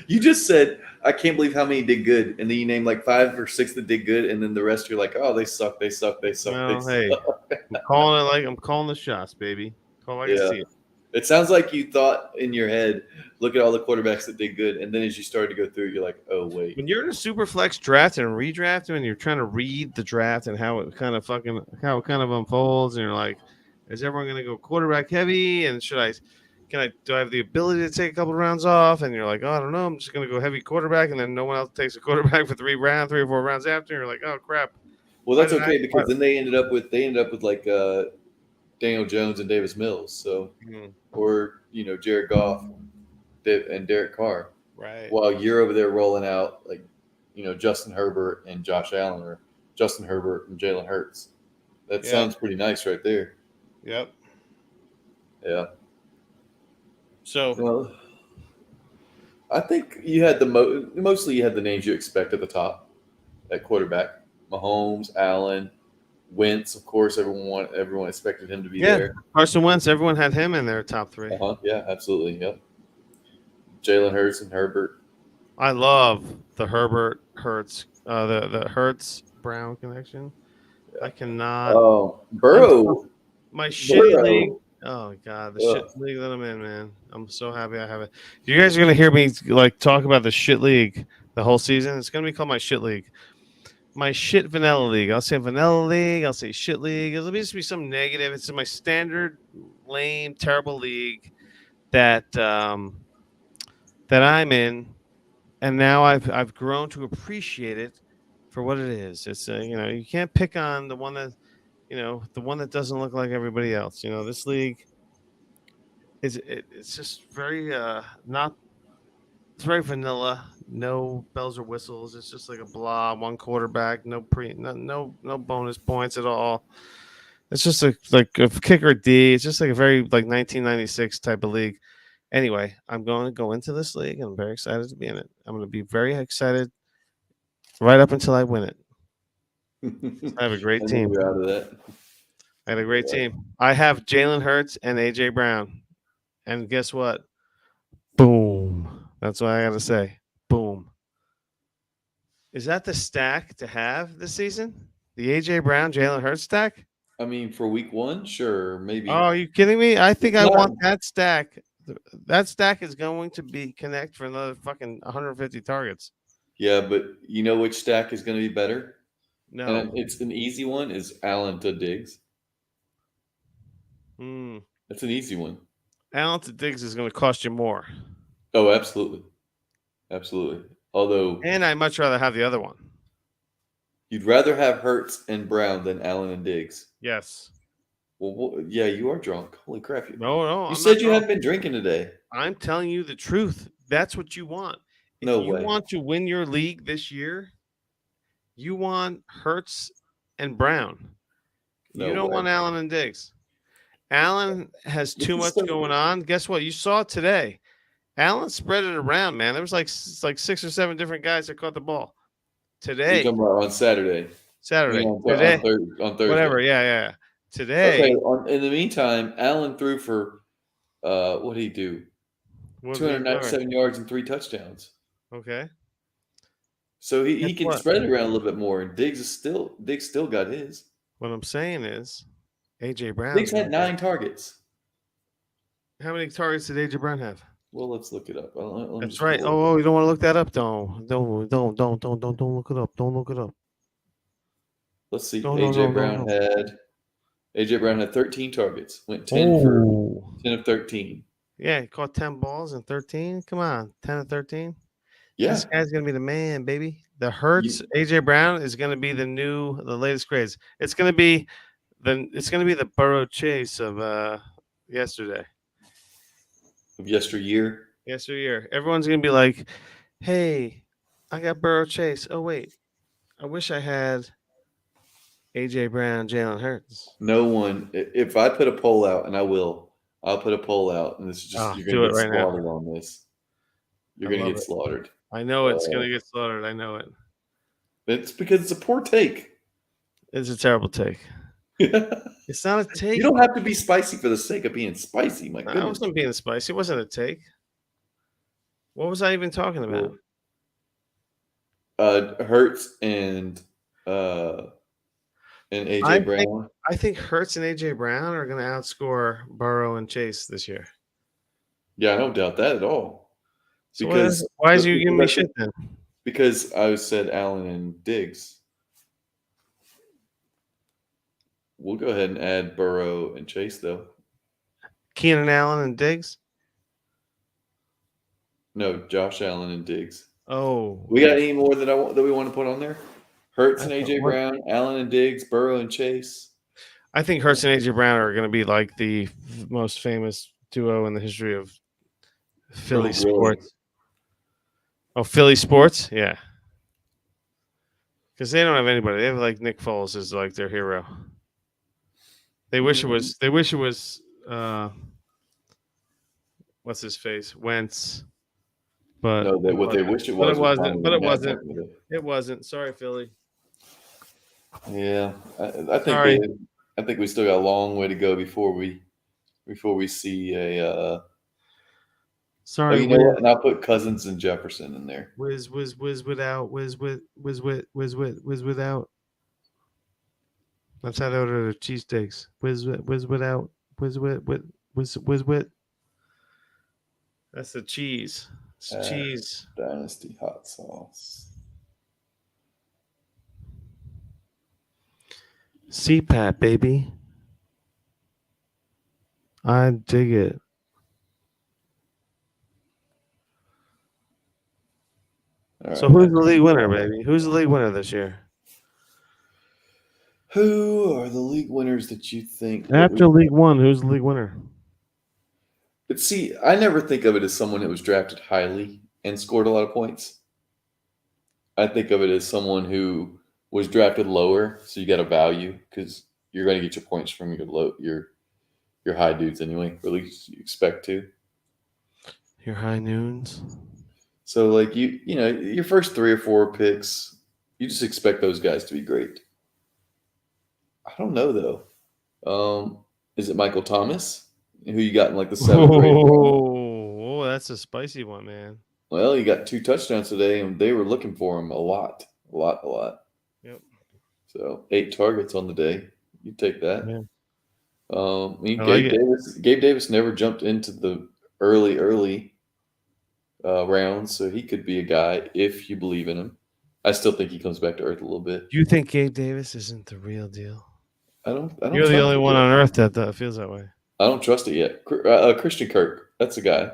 You just said, I can't believe how many did good. And then you named like 5 or 6 that did good. And then the rest you're like, oh, they suck. Well, hey, I'm calling the shots, baby. Call like I Yeah. see it. It sounds like you thought in your head, look at all the quarterbacks that did good. And then as you started to go through, you're like, oh, wait. When you're in a super flex draft and redraft, and you're trying to read the draft and how it kind of unfolds, and you're like, is everyone going to go quarterback heavy? And do I have the ability to take a couple of rounds off? And you're like, oh, I don't know, I'm just going to go heavy quarterback, and then no one else takes a quarterback for 3 or 4 rounds after. And you're like, oh crap. Well, that's Why did okay because then they ended up with like Daniel Jones and Davis Mills. So, Mhm. or Jared Goff and Derek Carr. Right. While you're over there rolling out like Justin Herbert and Josh Allen, or Justin Herbert and Jalen Hurts. That Yeah. sounds pretty nice right there. Yep. Yeah. So Well, I think you had mostly you had the names you expect at the top at quarterback: Mahomes, Allen, Wentz. Of course, everyone expected him to be there. Carson Wentz, everyone had him in their top 3. Yeah, absolutely. Yep. Jalen Hurts and Herbert. I love the Herbert Hurts, the Hurts Brown connection. Yeah. I cannot. Oh, Burrow. My shitty league. Burrow. Oh God, the Ugh. shit league that I'm in, man. I'm so happy I have it. You guys are gonna hear me like talk about the shit league the whole season. It's gonna be called my shit league. My shit vanilla league. I'll say vanilla league. I'll say shit league. It'll just be some negative. It's my standard lame, terrible league that that I'm in, and now I've grown to appreciate it for what it is. It's you can't pick on the one that the one that doesn't look like everybody else. This league it's just very not. It's very vanilla. No bells or whistles. It's just like a blah. One quarterback. No bonus points at all. It's just like a kicker D. It's just like a very like 1996 type of league. Anyway, I'm going to go into this league. I'm very excited to be in it. I'm going to be very excited right up until I win it. I have a great team. You're out of that. I had a great team. I have Jalen Hurts and AJ Brown. And guess what? Boom. That's what I got to say. Boom. Is that the stack to have this season? The AJ Brown, Jalen Hurts stack? I mean, for week 1, sure, maybe. Oh, are you kidding me? I think I Not- want that stack. That stack is going to be connect for another fucking 150 targets. Yeah, but you know which stack is going to be better? No. And it's an easy one. Is Allen to Diggs? That's an easy one. Allen to Diggs is going to cost you more. Oh, absolutely, absolutely. Although, And I'd much rather have the other one. you'd rather have Hurts and Brown than Allen and Diggs. Yes. Well, yeah, you are drunk. Holy crap! No. You I'm said not you drunk. hadn't been drinking today. I'm telling you the truth. That's what you want. If No you way. want to win your league this year, you want Hurts and Brown. No You don't way. want Allen and Diggs. Allen has too much So- going on. Guess what? You saw it today. Allen spread it around, man. There was like 6 or 7 different guys that caught the ball. You're Today, talking about on Saturday. Saturday, On today, Thursday. whatever. Yeah. Today, Okay. In the meantime, Allen threw for what did he do? what did he do? 297 yards and 3 touchdowns. Okay. So he Guess can what? spread it around a little bit more. And Diggs still got his. What I'm saying is, AJ Brown. Diggs had 9 targets. How many targets did AJ Brown have? Well, let's look it up. Let me That's just right. pull it up. Oh, you don't want to look that up, don't look it up. Don't look it up. Let's see. No, AJ Brown had 13 targets. Went 10 for 10 of 13. Yeah, he caught 10 balls and 13. Come on, 10 of 13. Yeah. This guy's gonna be the man, baby. The Hurts AJ Brown is gonna be the latest craze. It's gonna be the Burrow Chase of yesterday. Of yesteryear. Yesteryear. Everyone's gonna be like, hey, I got Burrow Chase. Oh wait, I wish I had AJ Brown, Jalen Hurts. No one. If I put a poll out, and I'll put a poll out, and this is just you're do gonna it get right now. slaughtered on this. You're I gonna love get it. slaughtered. I know it's gonna get slaughtered. I know it. It's because it's a poor take. It's a terrible take. You It's not a take. don't have to be spicy for the sake of being spicy. My I goodness. wasn't being spicy. It wasn't a take. What was I even talking about? Hurts and AJ I Brown. think- I think Hurts and AJ Brown are going to outscore Burrow and Chase this year. Yeah, I don't doubt that at all. So Because why is you giving me shit then? Because I said Allen and Diggs. We'll go ahead and add Burrow and Chase, though. Keenan Allen and Diggs? No, Josh Allen and Diggs. Oh. We got any more that we want to put on there? Hurts and I AJ thought- Brown, Allen and Diggs, Burrow and Chase. I think Hurts and AJ Brown are going to be like the most famous duo in the history of Philly Oh, really? sports. Oh, Philly sports? Yeah. Because they don't have anybody. They have like Nick Foles is like their hero. They wish it was. They wish it was. What's his face? Wentz. But No, that it what they wasn't. wish it But it was wasn't. But finally it Matt wasn't. Breida. It wasn't. Sorry, Philly. Yeah, I think Sorry. I think we still got a long way to go before we see a. Oh, Sorry, you know Wiz. what? And I'll put Cousins and Jefferson in there. Wiz without. Wiz without. That's how they order their cheesesteaks. Wiz without. Wiz. That's the cheese. It's cheese. Dynasty hot sauce. CPAP, baby. I dig it. All So right. who's the league winner, baby? Who's the league winner this year? Who are the league winners that you think? After League One, who's the league winner? But see, I never think of it as someone that was drafted highly and scored a lot of points. I think of it as someone who was drafted lower, so you got a value because you're going to get your points from your high dudes anyway, or at least you expect to. Your high noons. So like you know your first 3 or 4 picks, you just expect those guys to be great. I don't know though. Is it Michael Thomas? Who you got in like the 7th or 8th round? Oh, that's a spicy one, man. Well, he got 2 touchdowns today, and they were looking for him a lot. Yep. So 8 targets on the day. You take that. Yeah. Gabe Davis never jumped into the early rounds, so he could be a guy if you believe in him. I still think he comes back to earth a little bit. Do you think Gabe Davis isn't the real deal? I don't. You're the only one on earth that feels that way. I don't trust it yet. Christian Kirk. That's a guy.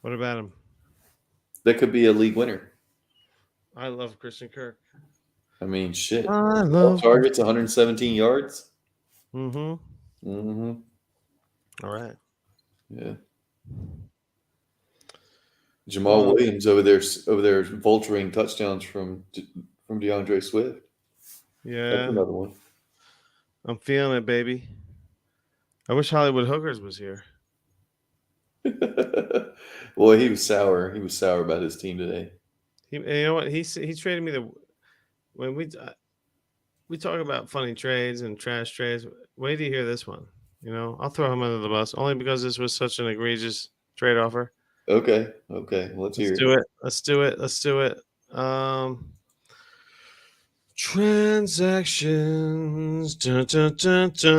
What about him? That could be a league winner. I love Christian Kirk. I mean, shit. I 12 love targets, 117 yards. Mm-hmm. All right. Yeah. Jamal Williams over there vulturing touchdowns from DeAndre Swift. Yeah. That's another one. I'm feeling it, baby. I wish Hollywood Hookers was here. Boy, he was sour. He was sour about his team today. You know what? He traded me when we talk about funny trades and trash trades. Wait till you hear this one. You know, I'll throw him under the bus only because this was such an egregious trade offer. Okay. Let's hear it. Let's do it. Transactions. Dun, dun, dun, dun.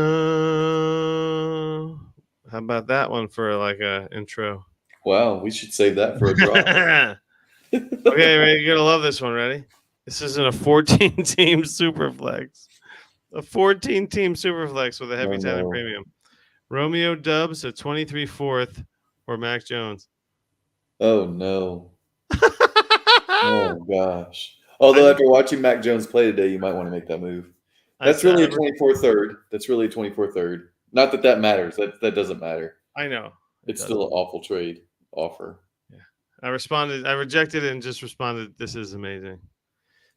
How about that one for like a intro? Wow, we should save that for a drop. Okay, ready? You're gonna love this one. Ready? This isn't a 14-team Superflex. A 14-team Superflex with a heavy talent premium. Romeo Dubs, a 23 fourth, or Mac Jones. Oh no. Oh gosh. Although after watching Mac Jones play today, you might want to make that move. That's really a 24 third. Not that matters. That doesn't matter. I know. It's still an awful trade offer. Yeah. I rejected it and just responded, this is amazing.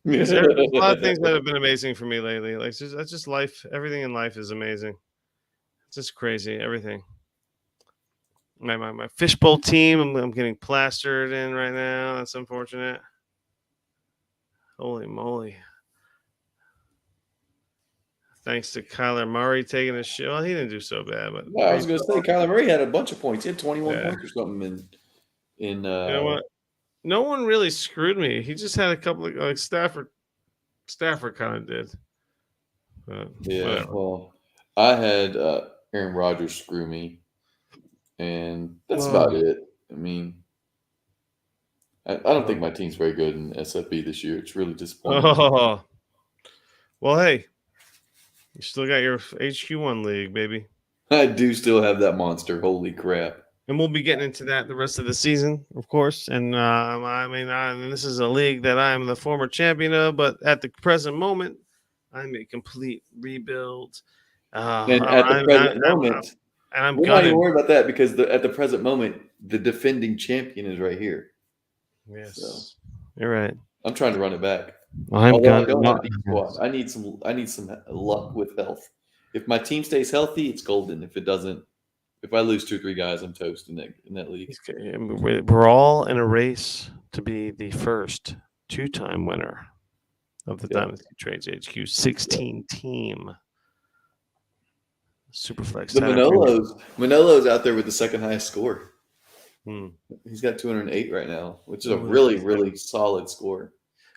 There's a lot of things that have been amazing for me lately. Like that's just life. Everything in life is amazing. It's just crazy. Everything. My fishbowl team, I'm getting plastered in right now. That's unfortunate. Holy moly. Thanks to Kyler Murray taking a shit. Well, he didn't do so bad, but I was going to say Kyler Murray had a bunch of points. He had 21 points or something in. You know what? No one really screwed me. He just had a couple of like Stafford kind of did. Yeah. Whatever. Well, I had Aaron Rodgers screw me, and that's about it. I mean, I don't think my team's very good in SFB this year. It's really disappointing. Oh. Well, hey, you still got your HQ1 league, baby. I do still have that monster. Holy crap. And we'll be getting into that the rest of the season, of course. And this is a league that I am the former champion of, but at the present moment, I'm a complete rebuild. And at the present moment, I'm we're not even gunning. worried about that because at the present moment, the defending champion is right here. Yes, So, you're right. I'm trying to run it back. I'm Although I gunning. don't have a deep squad. I need some luck with health. If my team stays healthy, it's golden. If it doesn't, if I lose 2 or 3 guys, I'm toast in that league. We're all in a race to be the first 2-time winner of the Dynasty Trades HQ 16 team Superflex. The Manolo's out there with the second highest score. He's got 208 right now, which is a really, really solid score.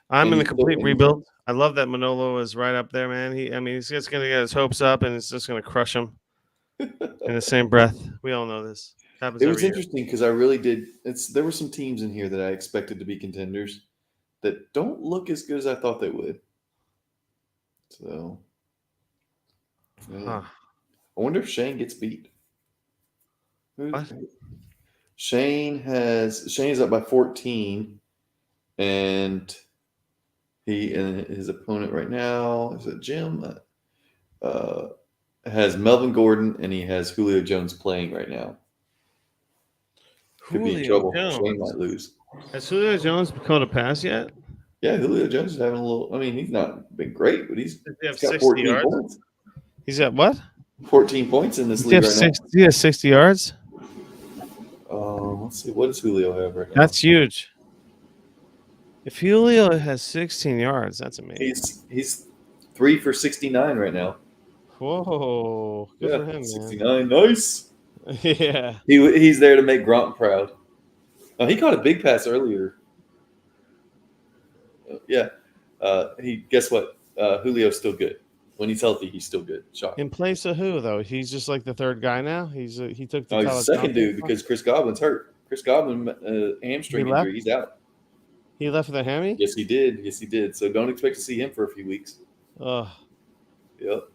I'm in a complete rebuild. I love that Manolo is right up there, man. He's just going to get his hopes up, and it's just going to crush him in the same breath. We all know this. It was interesting because I really did. There were some teams in here that I expected to be contenders that don't look as good as I thought they would. So, yeah. I wonder if Shane gets beat. What? Shane is up by 14, and his opponent right now is Jim. Has Melvin Gordon and he has Julio Jones playing right now. Could be in trouble. Shane might lose. Has Julio Jones caught a pass yet? Yeah, Julio Jones is having a little. I mean, he's not been great, but he's got 14 yards. Points. He's got what? 14 points in this league right now. He has 60 yards. Let's see. What does Julio have right now? That's huge. If Julio has 16 yards, that's amazing. He's 3 for 69 right now. Whoa, good for him, 69, man. Nice. Yeah. He's there to make Gronk proud. He caught a big pass earlier. Guess what? Julio's still good. When he's healthy, he's still good. Shock. In place of who though? He's just like the third guy now. He took the. He's the second dude because Chris Godwin's hurt. Chris Godwin hamstring injury. He's out. He left with a hammy? Yes, he did. So don't expect to see him for a few weeks. Ugh. Yep.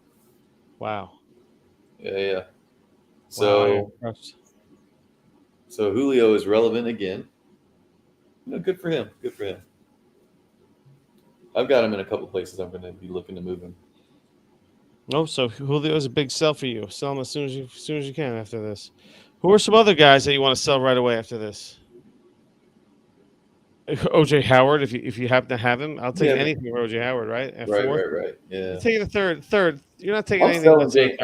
Wow. Yeah. So, so Julio is relevant again. Good for him. I've got him in a couple places. I'm going to be looking to move him. Oh, so Julio is a big sell for you. Sell him as soon as you can after this. Who are some other guys that you want to sell right away after this? OJ Howard, if you happen to have him, I'll take anything for OJ Howard, right? Right. Yeah. You're taking a third. You're not taking anything.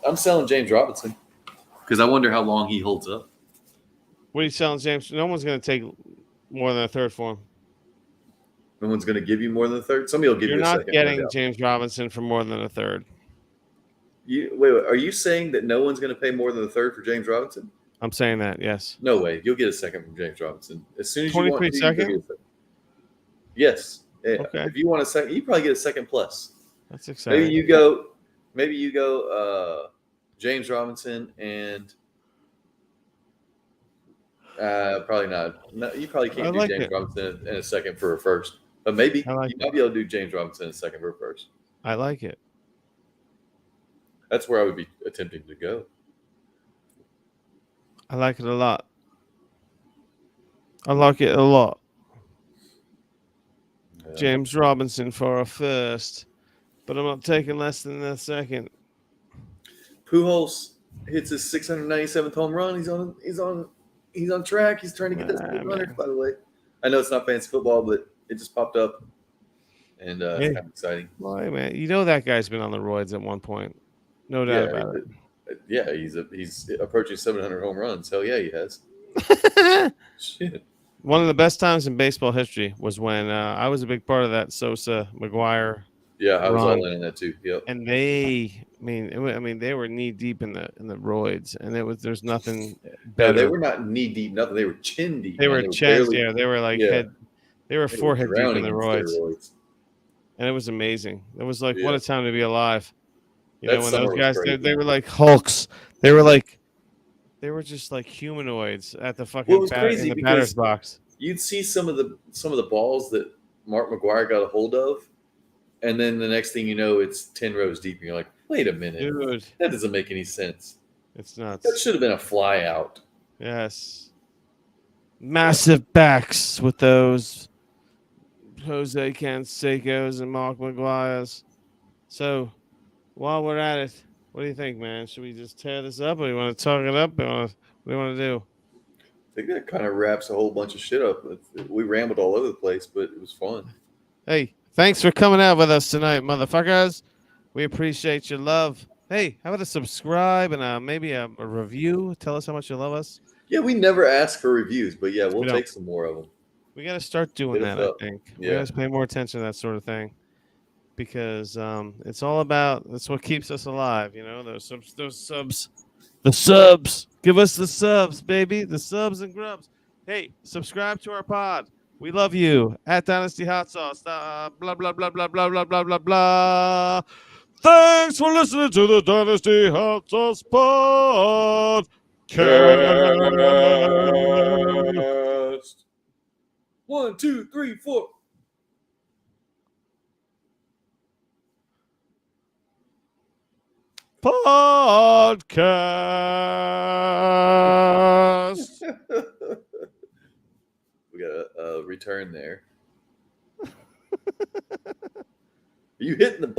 I'm selling James Robinson because I wonder how long he holds up. What are you selling, James? No one's going to take more than a third for him. No one's going to give you more than a third. Somebody will give you a second. You're not getting James Robinson for more than a third. Wait, are you saying that no one's going to pay more than a third for James Robinson? I'm saying that, yes. No way. You'll get a second from James Robinson. As soon as 23 you want second? Yes. Okay. If you want a second, you probably get a second plus. That's exciting. Maybe you go James Robinson and probably not. No, you probably can't do James Robinson in a second for a first. But maybe you might be able to do James Robinson in a second for a first. I like it. That's where I would be attempting to go. I like it a lot. Yeah. James Robinson for a first, but I'm not taking less than a second. Pujols hits his 697th home run. He's on track. He's trying to get that 800. By the way, I know it's not fantasy football, but it just popped up, and it's kind of exciting. Well, hey, man, you know that guy's been on the roids at one point. No doubt about it. Yeah, he's approaching 700 home runs. Hell yeah, he has. Shit. One of the best times in baseball history was when I was a big part of that Sosa McGuire. Yeah, I was all in on that too. Yep. And they were knee deep in the roids, and there's nothing better. No, they were not knee deep, nothing. They were chin deep. They were chin. Yeah, they were like head. They were forehead deep in the roids. And it was amazing. It was like what a time to be alive. You know, when those guys, they were like Hulks. They were just like humanoids at the fucking in the batter's box. You'd see some of the balls that Mark McGuire got a hold of, and then the next thing you know, it's 10 rows deep, and you're like, wait a minute, dude, that doesn't make any sense. It's nuts. That should have been a fly out. Yes. Massive backs with those Jose Canseco's and Mark McGuire's. So while we're at it, what do you think, man? Should we just tear this up, or you want to talk it up? Or what do you want to do? I think that kind of wraps a whole bunch of shit up. We rambled all over the place, but it was fun. Hey, thanks for coming out with us tonight, motherfuckers. We appreciate your love. Hey, how about a subscribe and maybe a review? Tell us how much you love us. Yeah, we never ask for reviews, but yeah, we'll We don't. take some more of them. We got to start doing Hit us that, I up. think. We Yeah. got to pay more attention to that sort of thing because it's all about, that's what keeps us alive, you know, those subs. The subs. Give us the subs, baby. The subs and grubs. Hey, subscribe to our pod. We love you. At Dynasty Hot Sauce. Blah, blah, blah, blah, blah, blah, blah, blah, blah. Thanks for listening to the Dynasty Hot Sauce Pod. Cast. 1, 2, 3, 4. Podcast. We got a return there. Are you hitting the button?